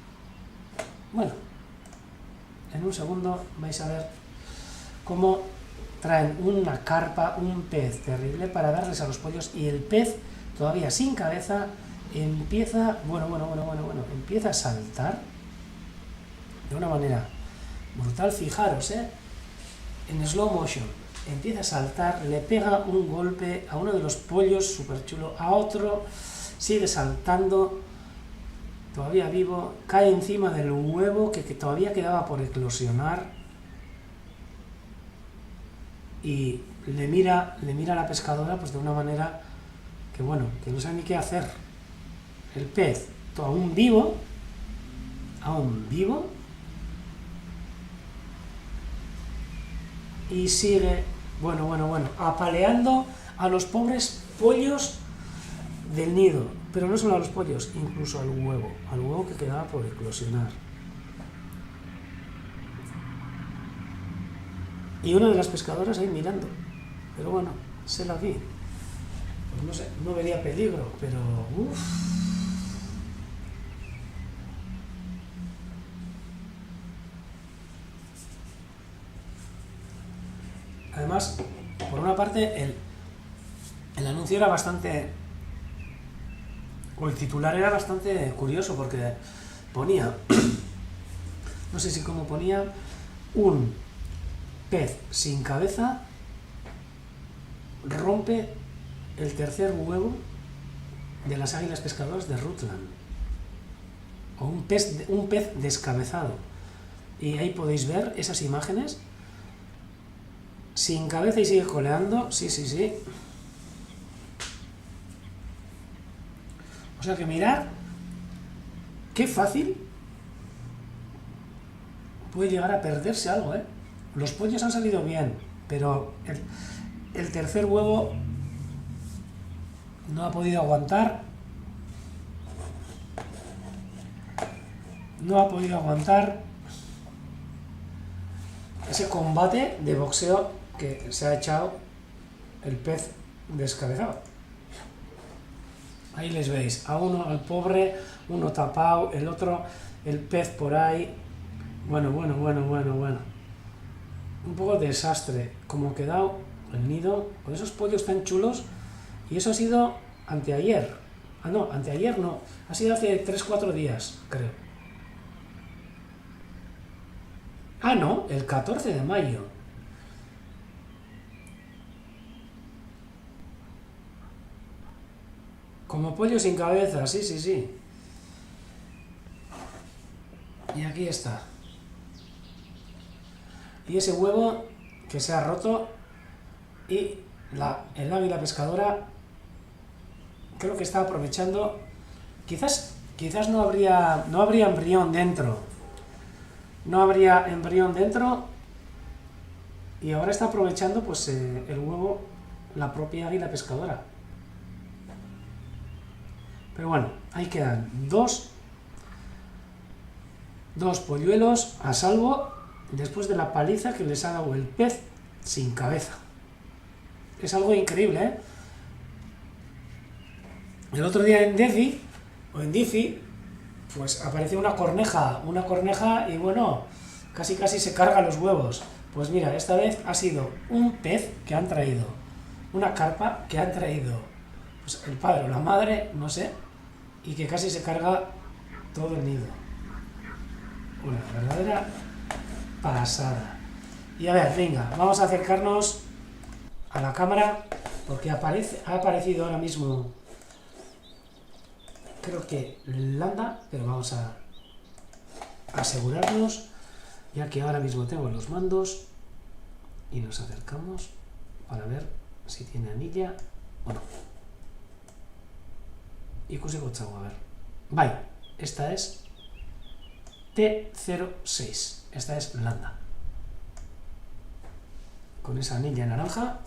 bueno, en un segundo vais a ver cómo traen una carpa, un pez terrible para darles a los pollos y el pez todavía sin cabeza empieza, empieza a saltar de una manera brutal. Fijaros, en slow motion, empieza a saltar, le pega un golpe a uno de los pollos, súper chulo, a otro, sigue saltando, todavía vivo, cae encima del huevo que todavía quedaba por eclosionar y le mira a la pescadora pues de una manera que bueno, que no sabe ni qué hacer. El pez, aún vivo, y sigue, apaleando a los pobres pollos del nido, pero no solo a los pollos, incluso al huevo que quedaba por eclosionar. Y una de las pescadoras ahí mirando, pero bueno, se la vi. Pues no sé, no vería peligro, pero uff. Además, por una parte, el anuncio era bastante... o el titular era bastante curioso, porque ponía... no sé si como ponía... un pez sin cabeza rompe el tercer huevo de las águilas pescadoras de Rutland. O un pez descabezado. Y ahí podéis ver esas imágenes... sin cabeza y sigue coleando, sí. O sea que mirad qué fácil puede llegar a perderse algo, ¿eh? Los pollos han salido bien, pero el tercer huevo no ha podido aguantar. No ha podido aguantar ese combate de boxeo que se ha echado el pez descabezado. Ahí les veis, a uno, al pobre, uno tapado, el otro, el pez por ahí. Bueno. Un poco desastre, como ha quedado el nido, con esos pollos tan chulos, y eso ha sido anteayer. Ah, no, anteayer no, ha sido hace 3-4 días, creo. Ah, no, el 14 de mayo. Como pollo sin cabeza, sí. Y aquí está. Y ese huevo que se ha roto y el águila pescadora creo que está aprovechando. Quizás no habría embrión dentro. No habría embrión dentro y ahora está aprovechando pues el huevo la propia águila pescadora. Pero bueno, ahí quedan dos polluelos a salvo después de la paliza que les ha dado el pez sin cabeza. Es algo increíble, ¿eh? El otro día en Diffie, pues apareció una corneja y bueno, casi se carga los huevos. Pues mira, esta vez ha sido un pez que han traído, una carpa que han traído, pues el padre o la madre, no sé, y que casi se carga todo el nido. Una verdadera pasada. Y a ver, venga, vamos a acercarnos a la cámara porque ha aparecido ahora mismo, creo que Landa, pero vamos a asegurarnos, ya que ahora mismo tengo los mandos y nos acercamos para ver si tiene anilla o no. Ikusi gotzago, a ver. Vale, esta es T06, esta es Landa. Con esa anilla naranja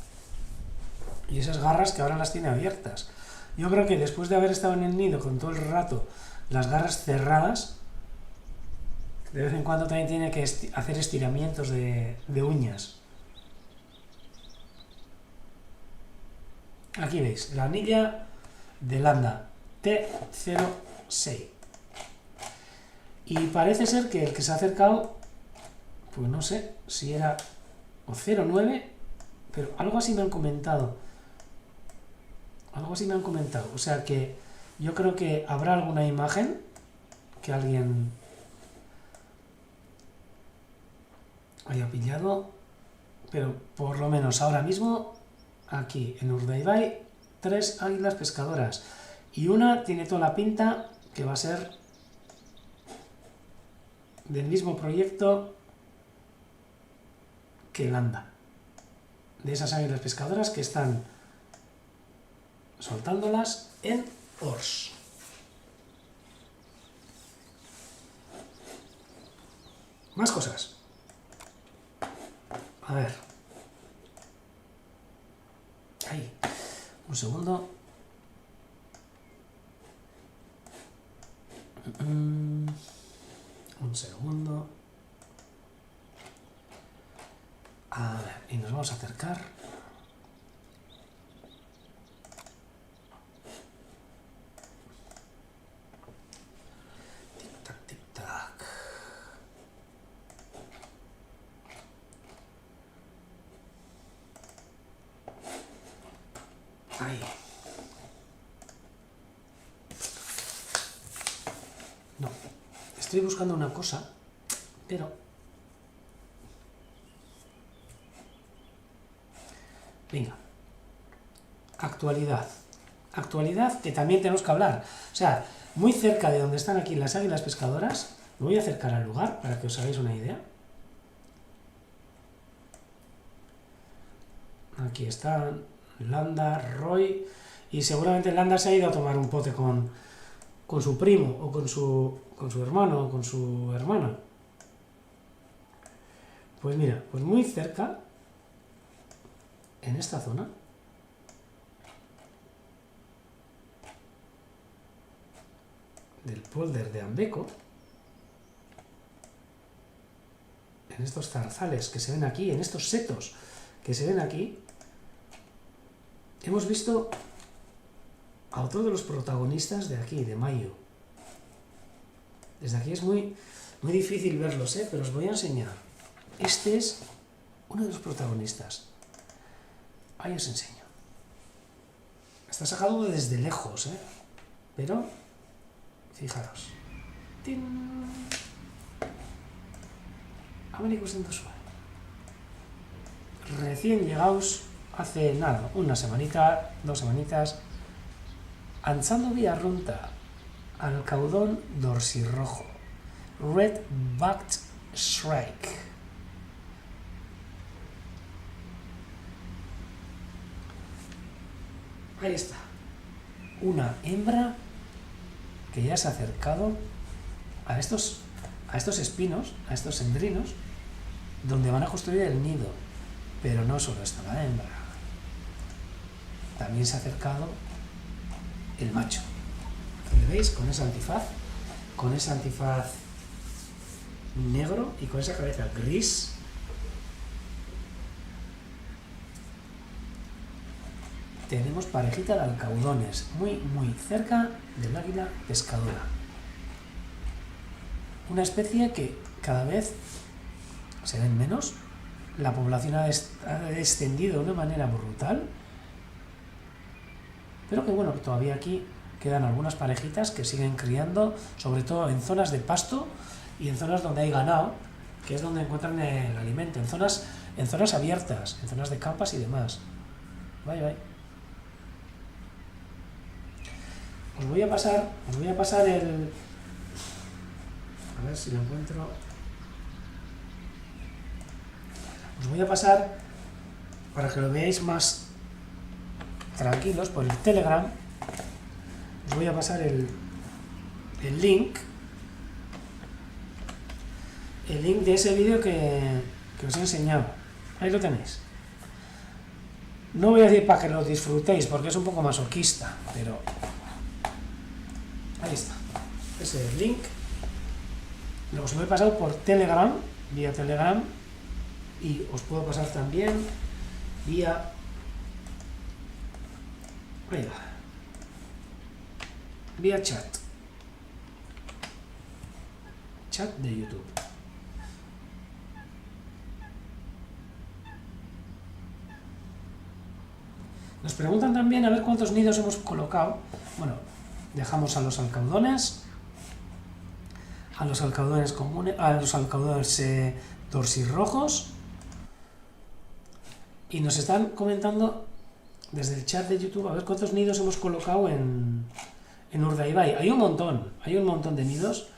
y esas garras que ahora las tiene abiertas. Yo creo que después de haber estado en el nido con todo el rato las garras cerradas, de vez en cuando también tiene que hacer estiramientos de uñas. Aquí veis, la anilla de Landa T06. Y parece ser que el que se ha acercado, pues no sé si era o 09, pero algo así me han comentado. Algo así me han comentado. O sea que yo creo que habrá alguna imagen que alguien haya pillado, pero por lo menos ahora mismo aquí en Urdaibai 3 águilas pescadoras y una tiene toda la pinta que va a ser del mismo proyecto que Landa, de esas águilas pescadoras que están soltándolas en Ors. Más cosas. A ver. Ahí. Un segundo. Un segundo. A ver, y nos vamos a acercar. Tic-tac, tic-tac. Ahí. No. Estoy buscando una cosa, pero... Venga. Actualidad. Actualidad que también tenemos que hablar. O sea, muy cerca de donde están aquí las águilas pescadoras, me voy a acercar al lugar para que os hagáis una idea. Aquí están Landa, Roy, y seguramente Landa se ha ido a tomar un pote con su primo, o con su hermano, o con su hermana. Pues mira, pues muy cerca, en esta zona, del polder de Ambeco, en estos zarzales que se ven aquí, en estos setos que se ven aquí, hemos visto a otro de los protagonistas de aquí, de Mayo. Desde aquí es muy difícil verlos, pero os voy a enseñar. Este es uno de los protagonistas. Ahí os enseño. Está sacado desde lejos, pero fijaros. ¡Tin! Recién llegados hace nada, una semanita, 2 semanitas, anchando vía runta al caudón dorsirrojo, Red-backed Shrike. Ahí está, una hembra que ya se ha acercado a estos espinos, a estos sendrinos, donde van a construir el nido. Pero no solo está la hembra, también se ha acercado el macho. ¿Le veis? Con ese antifaz negro y con esa cabeza gris. Tenemos parejita de alcaudones, muy cerca del águila pescadora. Una especie que cada vez se ven menos, la población ha descendido de una manera brutal, pero que bueno, que todavía aquí quedan algunas parejitas que siguen criando, sobre todo en zonas de pasto y en zonas donde hay ganado, que es donde encuentran el alimento, en zonas abiertas, en zonas de campas y demás. Vaya. os voy a pasar el... A ver si lo encuentro. Os voy a pasar, para que lo veáis más tranquilos, por el Telegram. Os voy a pasar el link. El link de ese vídeo que os he enseñado. Ahí lo tenéis. No voy a decir para que lo disfrutéis, porque es un poco masoquista, pero... Ahí está. Ese es el link. Os lo he pasado por Telegram, vía Telegram, y os puedo pasar también vía... Ahí va. Vía chat. Chat de YouTube. Nos preguntan también a ver cuántos nidos hemos colocado. Bueno, dejamos a los alcaudones comunes, a los alcaudones dorsirrojos, y nos están comentando desde el chat de YouTube a ver cuántos nidos hemos colocado en Urdaibai. Hay un montón de nidos.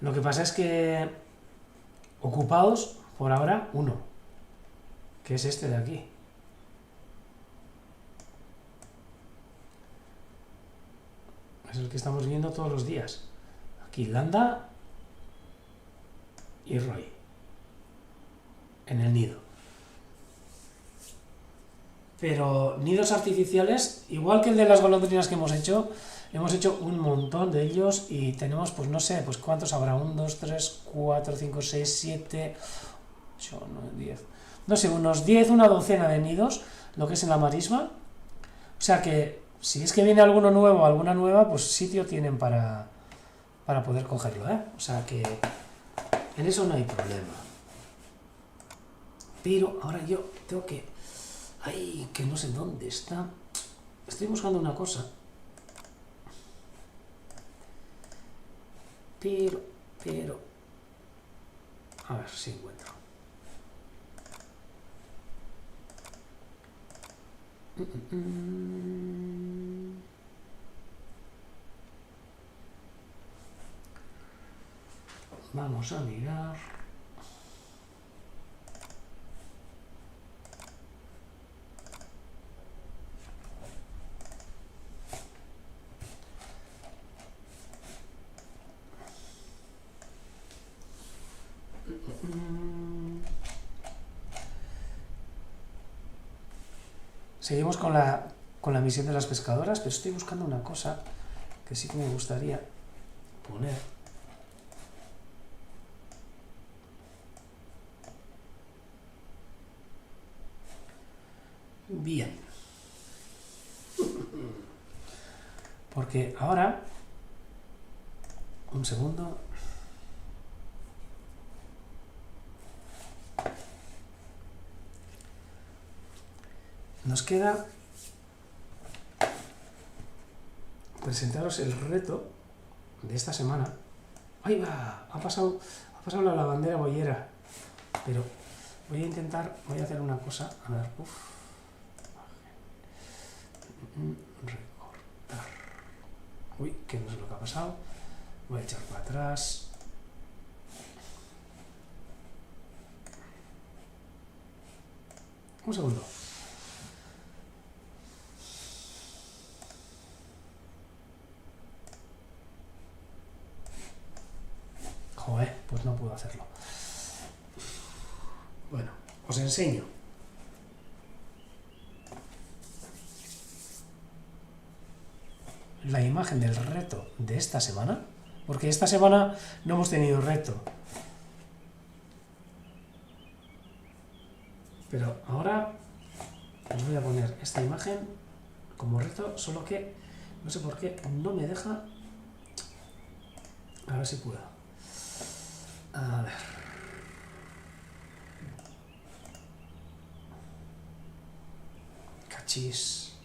Lo que pasa es que ocupados por ahora uno, que es este de aquí. Es el que estamos viendo todos los días. Aquí Landa y Roy en el nido. Pero nidos artificiales, igual que el de las golondrinas que hemos hecho un montón de ellos, y tenemos, pues no sé, pues cuántos habrá, 1, 2, 3, 4, 5, 6, 7, 8, 9, 10, no sé, unos 10, una docena de nidos, lo que es en la marisma. O sea que si es que viene alguno nuevo, alguna nueva, pues sitio tienen para poder cogerlo, ¿eh? O sea que en eso no hay problema. Pero ahora yo tengo que... ¡Ay! Que no sé dónde está. Estoy buscando una cosa. Pero... A ver si encuentro. Vamos a mirar. Seguimos con la misión de las pescadoras, pero estoy buscando una cosa que sí que me gustaría poner. Bien. Porque ahora... Un segundo. Nos queda presentaros el reto de esta semana. ¡Ahí va! Ha pasado la lavandera boyera. Pero voy a hacer una cosa. A ver, recortar. Uy, que no sé lo que ha pasado. Voy a echar para atrás. Un segundo. Joder, pues no puedo hacerlo. Bueno, os enseño. La imagen del reto de esta semana, porque esta semana no hemos tenido reto. Pero ahora os voy a poner esta imagen como reto, solo que no sé por qué no me deja. A ver si puedo. A ver. Cachis.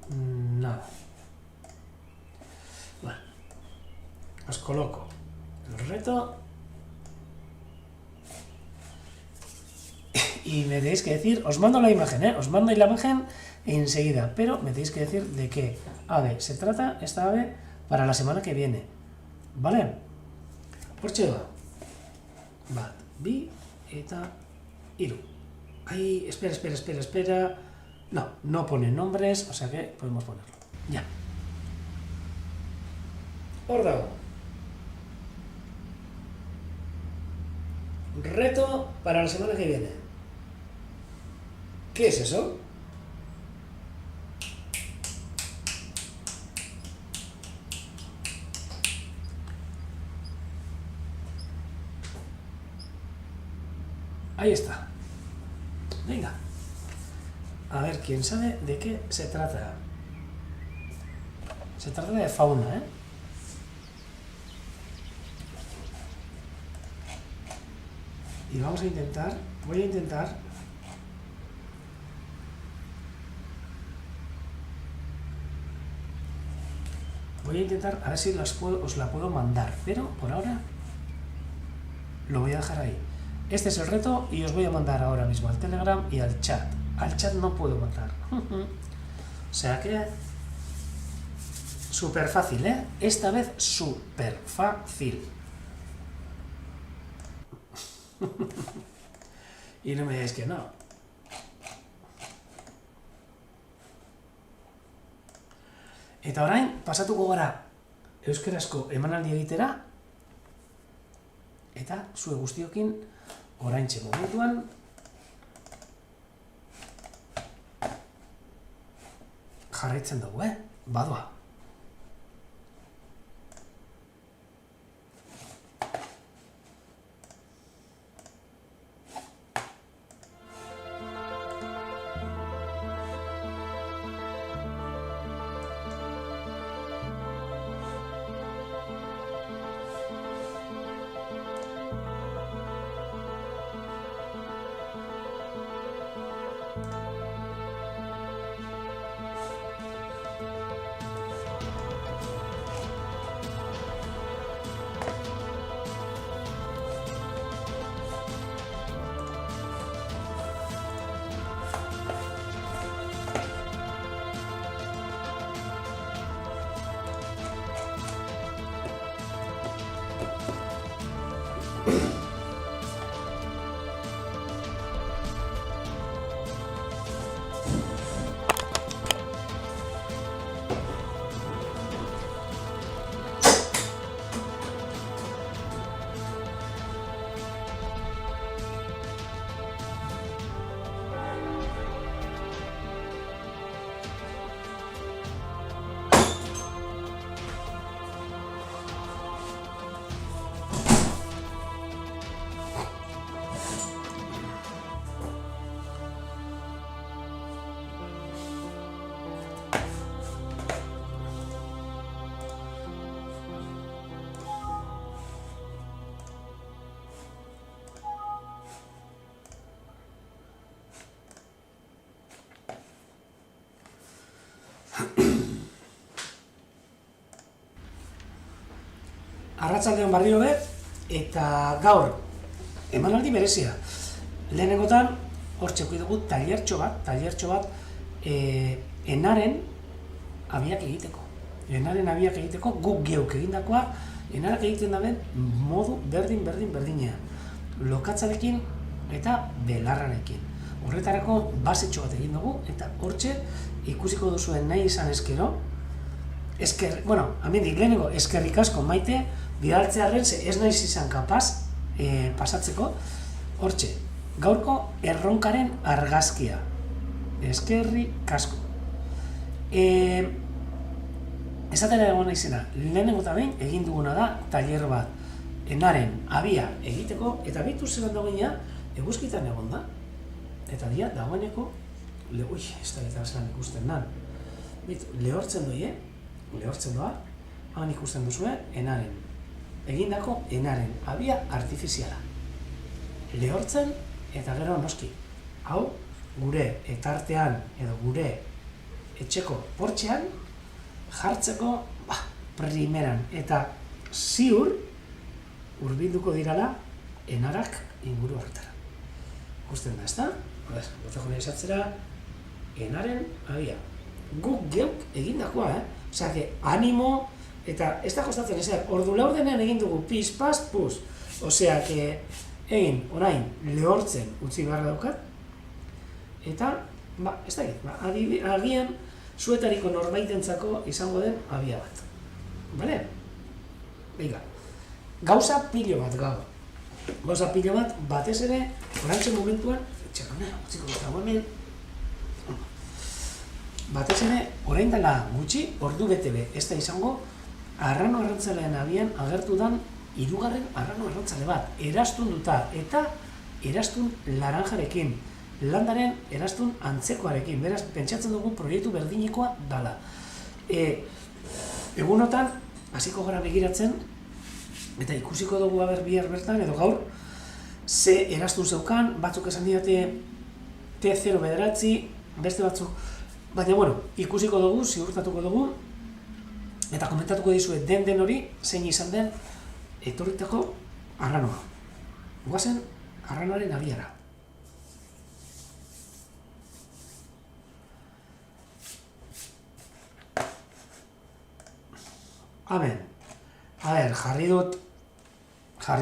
Nada. Bueno, os coloco el reto y me tenéis que decir, os mando la imagen, os mando la imagen enseguida, pero me tenéis que decir de qué ave se trata esta ave para la semana que viene, ¿vale? Hortxe bat, bi eta hiru. Ahí, espera. No pone nombres, o sea que podemos ponerlo. Ya. Hor dago. Reto para la semana que viene. ¿Qué es eso? Ahí está. Venga. A ver, ¿quién sabe de qué se trata? Se trata de fauna, ¿eh? Y vamos a intentar, voy a intentar a ver si os la puedo mandar, pero por ahora lo voy a dejar ahí. Este es el reto y os voy a mandar ahora mismo al Telegram y al chat. Al chat no puedo mandar. O sea que súper fácil, ¿eh? Esta vez súper fácil. Y no me digáis que no. Eta orain, pasatuko gara euskarazko emanaldi egitera, eta zue guztiokin oraintxe momentuan jarraitzen dugu, badoa. Arratsaldeon barrio be, eta gaur emanaldi berezia. Lehenengotan hortxeko dugu tailertxo bat enaren abiak egiteko. Enaren abiak egiteko guk geuk egindakoa, enarak egiten daben modu berdinean. Lokatzarekin eta belarrarekin. Horretarako basetxo bat egin dugu eta hortxe ikusiko duzuen nahi izan eskero. Amendik lehenengo eskerrik asko Maite, bidaltzearen ze ez naiz izan kapaz pasatzeko. Hortxe, gaurko erronkaren argazkia. Eskerrik asko. Esatera egon naizena, lehenengo eta behin egin duguna da tailer bat enaren abia egiteko, eta bitu zelan dagoenia eguzkitan egon da. Eta dia dagoeneko, ez da eta zelan ikusten nan. Lehortzen doa, han ikusten duzue enaren. Egindako enaren abia artifiziala. Lehortzen eta gero noski. Hau, gure etartean edo gure etxeko portxean jartzeko primeran. Eta ziur, hurbilduko dirala enarak inguru hartara. ikusten da, ezta? Botako nahi esatzera, enaren abia. Guk geuk egindakoa, Osea, animo, eta ez da kostatzen ezer, ordu laurdenean egin dugu pis, pas, pus. Osea, egin, orain, lehortzen utzi beharra daukat, eta, ez da agian, zuetariko norbaitentzako izango den abia bat. Bale? Begira, gauza pilo bat gaur. Gauza pilo bat, batez ere, orantxe momentuan, batez ere, orain dela gutxi, ordu betebe, ez da izango, arrano arrantzalean abian agertu dan hirugarren arrano arrantzale bat, erastun duta, eta erastun laranjarekin, landaren erastun antzekoarekin, beraz, pentsatzen dugu proiektu berdinikoa dala. Egunotan, hasiko gara begiratzen, eta ikusiko dugu bihar bertan, edo gaur, ze erastun zeukan, batzuk esan didate T0 bederatzi, beste batzuk, baina, ikusiko dugu, ziurtatuko dugu, eta komentatuko dizuet den hori, zein izan den, etorritako arranoa. Guazen, arranoaren abiara. Jarri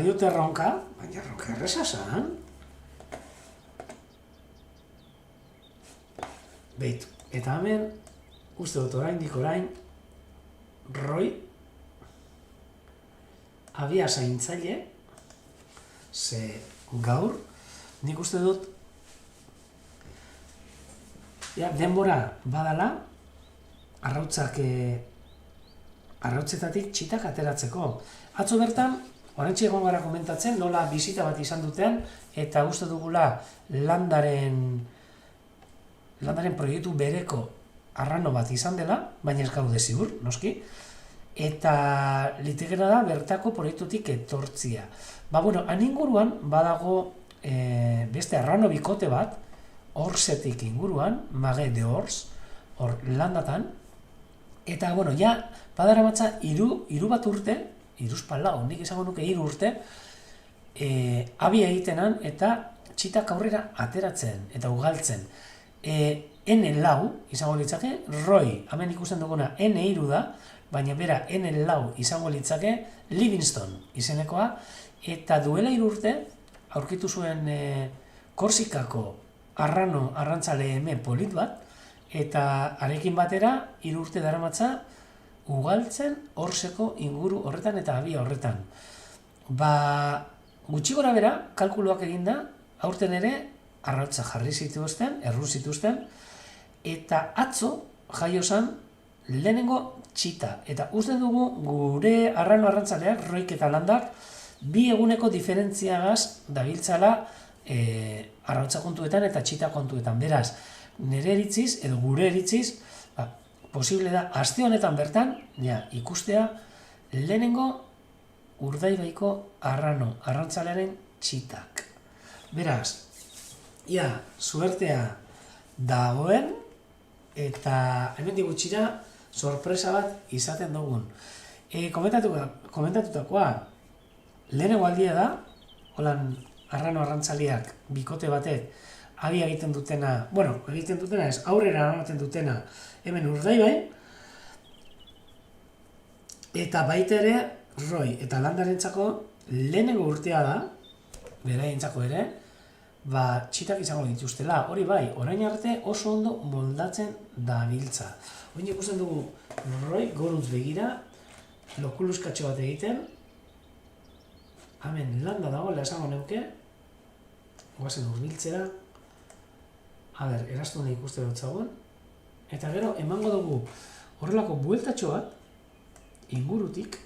dut erronka, baina erronka erresa zan. Beitu, eta hemen, uste dut orain, Roy, abia zaintzaile, ze gaur, nik uste dut, denbora badala, arrautzetatik txitak ateratzeko. Atzo bertan, orantxe egon gara komentatzen, nola bisita bat izan duten, eta uste dugula landaren proiektu bereko arrano bat izan dela, baina ez gaude ziur, noski, eta litekera da bertako proiektutik etortzia. Han inguruan badago beste arrano bikote bat, Orsetik inguruan, Mague de Ors, hor landatan, eta, badara matza, hiru bat urte, iruzpalau, nik izango nuke 3 urte, abia egitenan eta txitak aurrera ateratzen eta ugaltzen. N4 izango litzake, Roy, hemen ikusten duguna N3 da, baina bera N4 izango litzake Livingstone izenekoa, eta duela 3 urte aurkitu zuen Korsikako arrantzale hemen polit bat, eta arekin batera 3 urte daramatza ugaltzen Orseko inguru horretan eta abia horretan. Gutxi gora bera, kalkuluak eginda, aurten ere arrautza jarri zituzten, erru zituzten, eta atzo jaio zen lehenengo txita. Eta uste dugu gure arrano arrantzaleak, Roik eta Landak, 2 eguneko diferentziagaz dabiltzala arrautza kontuetan eta txita kontuetan. Beraz, nire eritziz, edo gure eritziz, posible da, aste honetan bertan, ikustea lehenengo Urdaibaiko arrantzalearen txitak. Beraz, suertea dagoen, eta hemendik gutxira sorpresa bat izaten dugun. Komentatutakoa, lehenengo aldia da, holan arrano arrantzaleak bikote batek abia egiten dutena, ez, aurrera ematen dutena hemen Urdaibai, eta baita ere Roy eta Landarentzako lehenengo urtea da, beraientzako ere, txitak izango dituztela. Hori bai, orain arte oso ondo moldatzen dabiltza. Oin ikusten dugu Roy goruntz begira, lokuluskatxo bat egiten, hemen Landa dagoela esango neuke, goazen hurbiltzera, erastuna ikuste dut zagoen, eta gero emango dugu horrelako bueltatxo bat, ingurutik,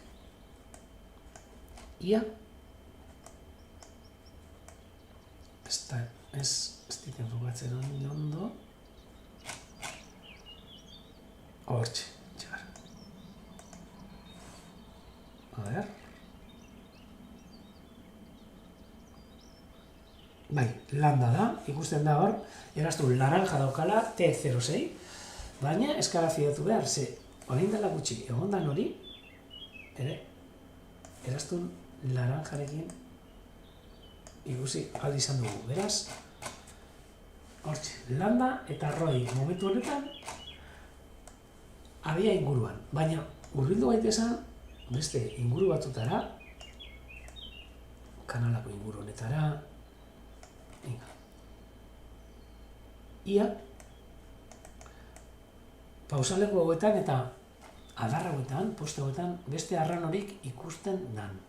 ez diten rugatzen ondo, hortxe, txar. Landa da, ikusten da hor, erastun laranja daukala, T06, baina eskala fidatu behar, ze orain dela gutxi egondan hori, erastun laranjarekin ikusi ahal izan dugu. Beraz, Hortxe, Landa eta Roi momentu honetan abia inguruan, baina hurbildu gaitezen beste inguru batzutara, kanalako inguru honetara, ia pausaleku hauetan eta adar hauetan, poste hauetan, beste arran horik ikusten dan.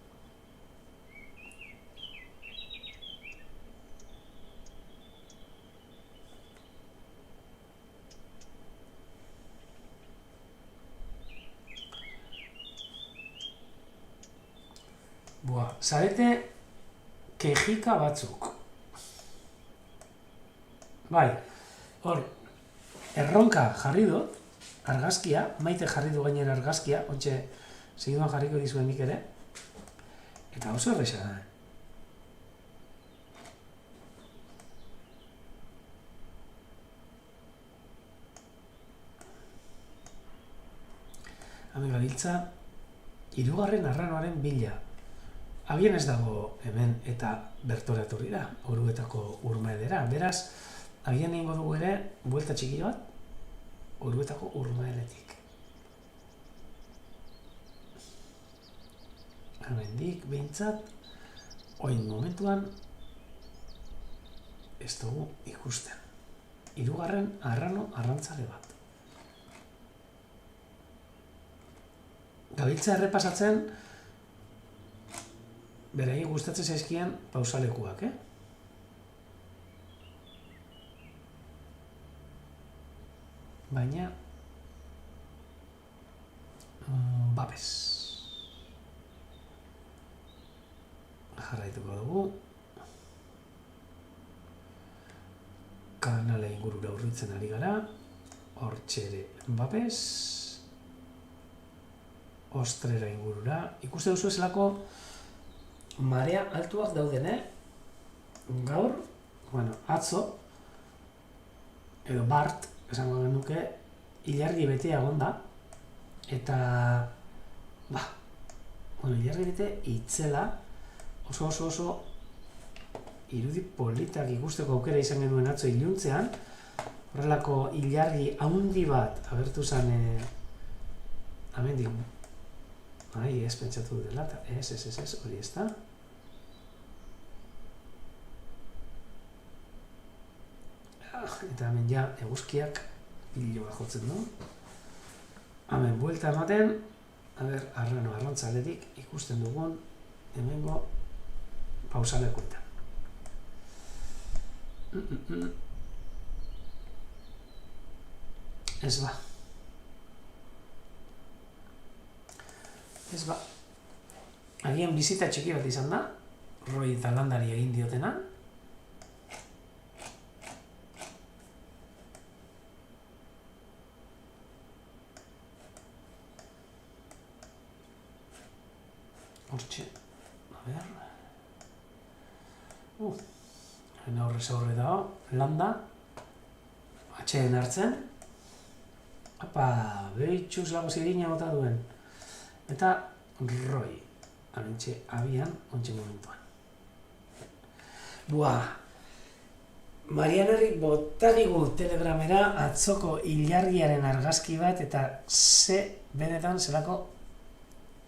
Zarete kejika batzuk. Bai, hor, erronka jarri dut, argazkia, Maite jarri du gainera argazkia, ontxe, segiduan jarriko dizuen nik ere, eta oso erresa da. Hemen gabiltza, 3. arranoaren bila. Agian ez dago hemen eta bertoraturri da, Oruetako Urmaelera. Beraz, agian egingo dugu ere, buelta txiki bat, Oruetako Urmaeletik. Hemendik, behintzat, oin momentuan, ez dugu ikusten. 3. arrano arrantzale bat. Gabiltza errepasatzen, berai gustatzen zaizkien pausalekuak, Baina, babes. Jarraituko dugu. Kanala ingurura urritzen ari gara. Hortxe ere babes. Ostrera ingurura. Ikuste duzu ezelako marea altuak dauden, Gaur, atzo, edo bart, esango genuke, ilargi betea egonda, eta, ilargi bete itzela, oso irudi politak ikusteko aukera izan genuen atzo iluntzean, horrelako ilargi haundi bat agertu zen, amendik, ez pentsatu dela, ez, hori ez da. Eta hemen ja eguzkiak piloa jotzen du. Hemen buelta ematen, arrano arrantzaletik ikusten dugun hemengo pausalekuetan. Ez ba. Agian bizita txiki bat izan da, Roi eta Landari egin diotena. Hortxe, aurrez aurre dago, Landa, atxeen hartzen, behitxuz lago zirina bota duen, eta Roi, abentxe abian, ontxe momentuan. Marianerrik botanigu telegramera atzoko ilargiaren argazki bat, eta benetan zelako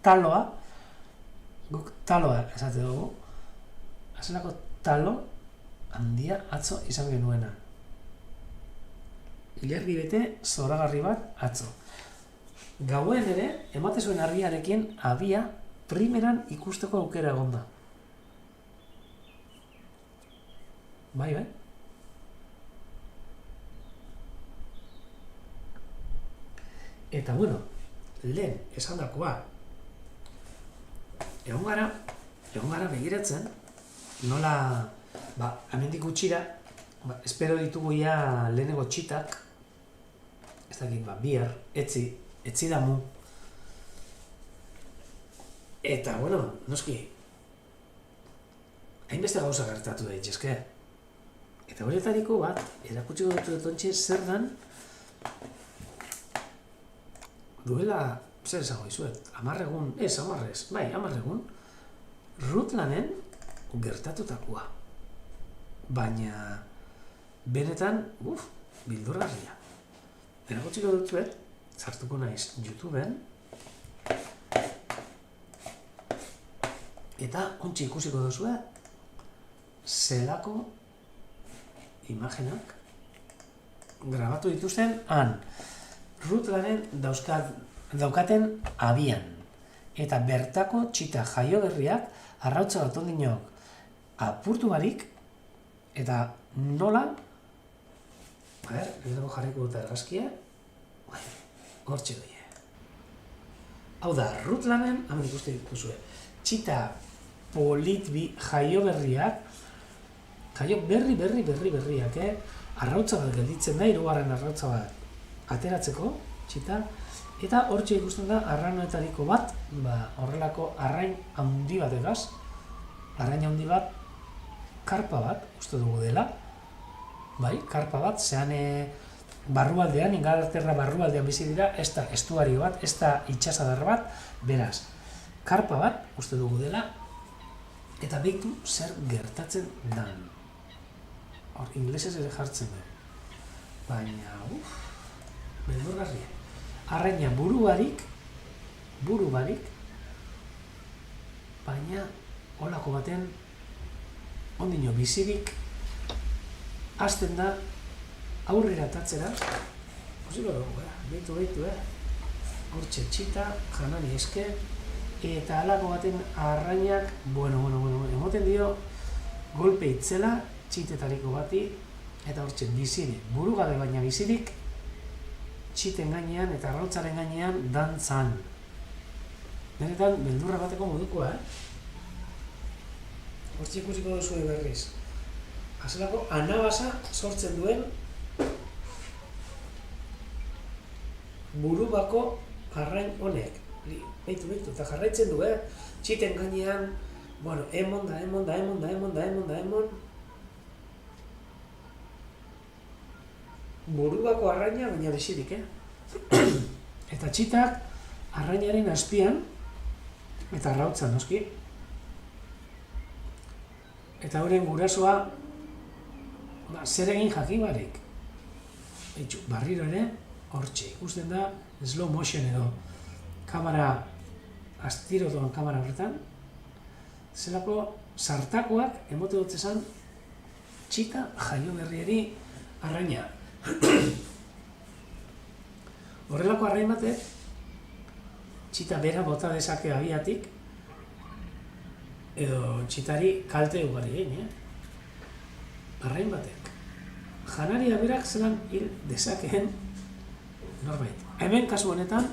taloa, guk taloa esate dugu, zelako talo handia atzo izan genuena. Ilargi bete zoragarri bat atzo. Gauen ere, emate zuen argiarekin abia primeran ikusteko aukera egonda. Bai? Eta lehen esandakoa, egon gara begiratzen, nola, hemendik gutxira, espero ditugu ja lehenengo txitak, ez dakit, bihar, etzi damu. Eta, noski, hainbeste gauza gertatu daitezke. Eta horretariko bat, erakutsiko dut ontxe zer dan, duela, zer esango izuet, 10 egun, 10 egun, Rutlanen gertatutakoa. Baina, benetan, bildurgarria. Erakutsiko dutzuet, sartuko naiz YouTubeen, eta ontsi ikusiko duzue, zelako imagenak grabatu dituzten han. Rutlaren daukaten abian. Eta bertako txita jaioberriak arrautza bat ondinok apurtu barik, eta nola, lehenako jarriko dut argazkia, hortxe doie. Hau da, Rutlanen, hemen ikuste dituzue, txita politbi jaioberriak, jaio berriak, arrautza bat gelditzen da, hirugarren arrautza bat ateratzeko, txita, eta hortxe ikusten da arranoetariko bat, horrelako arrain handi bat egaz, arrain handi bat, karpa bat, uste dugu dela, bai, karpa bat, zean barrualdean, Ingalaterra barrualdean bizi dira, ez da estuario bat, ez da itxasadar bat, beraz, karpa bat, uste dugu dela, eta behitu zer gertatzen dan. Hor, inglesez ere jartzen du. Baina, beldurgarria. Arraina buru barik, baina holako baten ondino bizirik hasten da aurrera atatzera, hoziko dugu, behitu, hortxe txita, janari eske, eta halako baten arrainak, emoten dio golpe itzela txitetariko bati, eta hortxe bizirik, burugabe baina bizirik, txiten gainean eta arrautzaren gainean dantzan. Benetan, beldurra bateko modukoa, Hortxe ikusiko duzu berriz. Azelako anabasa sortzen duen burubako arrain honek. Beitu, eta jarraitzen du, txiten gainean, emon. Burubako arraina, baina besirik, Eta txitak arrainaren azpian, eta arrautzan, noski. Eta horren gurasoa, zer egin jakibarik. Barriro ere, hortxe, ikusten da, slow motion edo, kamera, astiro doan kamera horretan, zelako sartakoak emote dut esan txita jaio berrieri arraina. Horrelako arrain batek, txita bera bota dezake abiatik, edo txitari kalte ugari egin, arrain batek. Janari aberak zelan hil dezakeen norbait. Hemen kasu honetan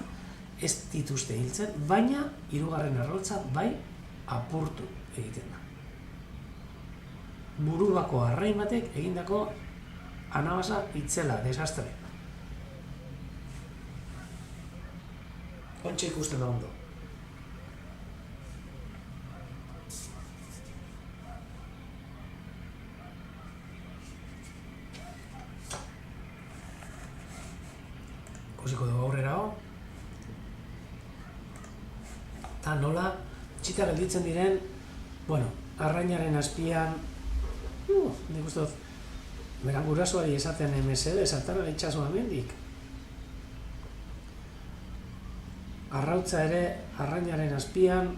ez dituzte hiltzen, baina hirugarren arrautza bai apurtu egiten da. Burubako arrain batek egindako anabasa itzela, desastre. Ontxe ikusten da ondo. Ikusiko dugu aurrera ho. Eta nola, txita gelditzen diren, arrainaren azpian, nik uste dut, beran gurasoari esaten MSD, esatara itxasua mendik. Arrautza ere, arrainaren azpian,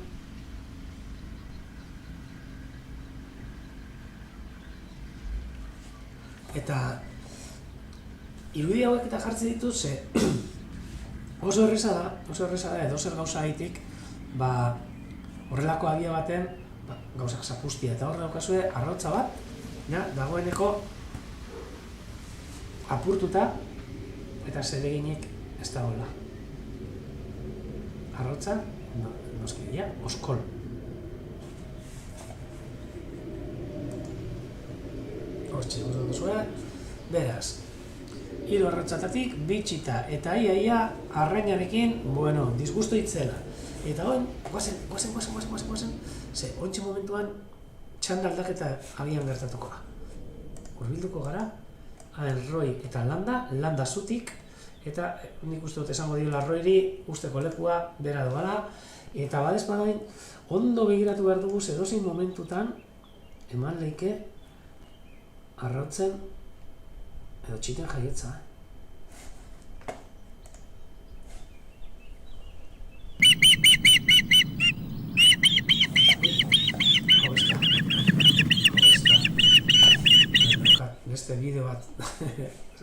eta irudi hauek eta jartzen ditu, ze oso erreza da, edo zer gauza haitik, horrelako abia baten, gauzak zapustia, eta hor daukazue, arrautza bat, dagoeneko apurtuta, eta zereginik ez da hola. Arrautza, noski dira, oskol. Hortxe, guztu duzue, beraz, hiru arrautzatatik, bitxita, eta ia arrainarekin, disgusto itzela. Eta hon, guazen, ze, ontsi momentuan, txanda aldaketa agian gertatuko da. Hurbilduko gara, Roi eta landa zutik, eta nik uste dut esango diola Roiri usteko lekua bera doala, eta badezpadain ondo begiratu behar dugu edozein momentutan eman leike arrautzen Edo txiten jaietza.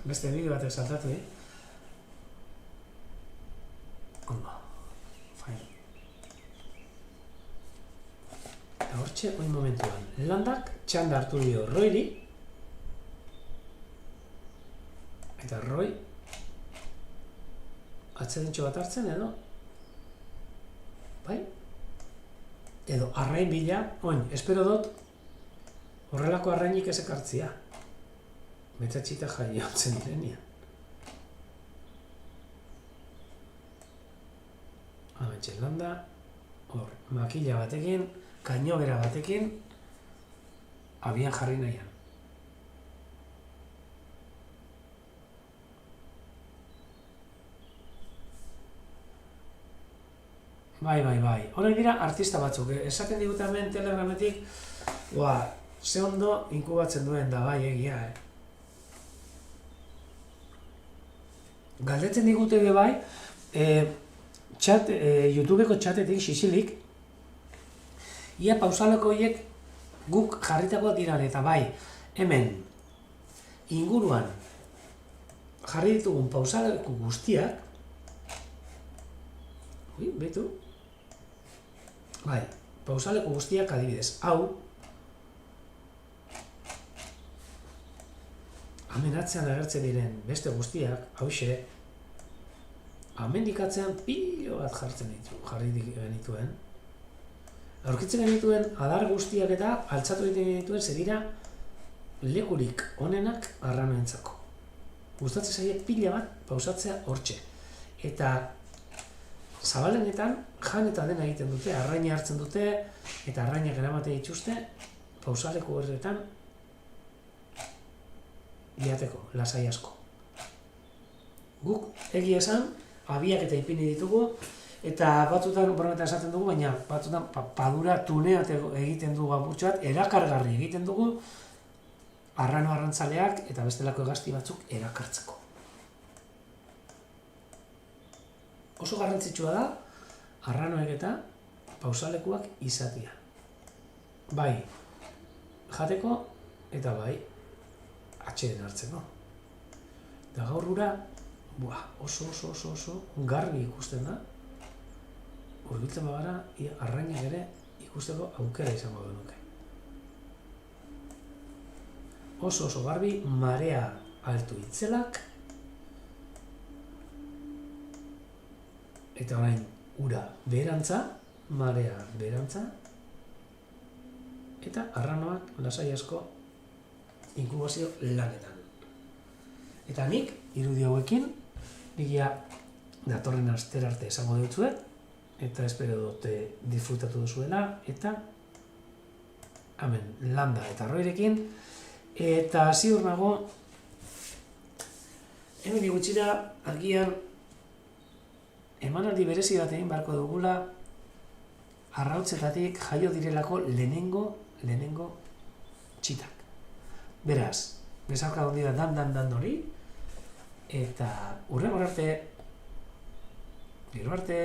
Beste bideo bat saltatu, Ondo. Fain. Eta hortxe, oin momentuan. Landak txanda hartu dio Roiri. Eta Roy atzedentxo bat hartzen edo bai? Edo arrain bila, espero dut horrelako arrainik ez ekartzia. Metatxita jai hautzen direnia. Hamentxe landa, hor, makila batekin, kainobera batekin, abian jarri nahian. Bai. Horrek dira artista batzuk. Esaten digute hemen Telegrametik, ze ondo inkubatzen duen da, bai, egia, Galdetzen digute bai, YouTubeko txatetik, xisilik, ia pausaleko horiek guk jarritakoak dira, eta bai, hemen, inguruan, jarri ditugun pausaleko guztiak, betu, bai, pausaleko guztiak adibidez, hau, hemen atzean agertzen diren beste guztiak, hauxe, amendikatzean pilo bat jarri genituen. Aurkitzen genituen adar guztiak eta altzatu egiten genituen zedira lekurik onenak arranoentzako. Gustatzen zaie pila bat pausatzea hortxe. Eta zabalenetan jan eta dena egiten dute, arraina hartzen dute eta arrainak eramaten dituzte pausaleku horretan jateko, lasai asko. Guk egia esan, abiak eta ipini ditugu, eta batzutan, brometan esaten dugu, baina batzutan padura tuneat egiten dugu apurtxo bat, erakargarri egiten dugu arrano arrantzaleak eta bestelako hegazti batzuk erakartzeko. Oso garrantzitsua da, arranoek eta pausalekuak izatea. Bai, jateko eta bai, atxeden hartzeko. Eta gaur ura, oso garbi ikusten da. Hurbiltzen bagara, arrainak ere ikusteko aukera izango genuke. Oso garbi, marea altu itzelak. Eta orain, ura beherantza, marea beherantza. Eta arranoak lasai asko inkubazio lanetan. Eta nik, irudi hauekin, nigia datorren astera arte esango dutzuet, eta espero dute disfrutatu duzuela, eta hemen landa eta Roirekin, eta ziur nago, hemen gutxira agian emanaldi berezi bat egin barko dugula arrautzetatik jaio direlako lehenengo txitak. Beraz, bezarka hondi da dan hori, eta hurrengo arte, gero arte.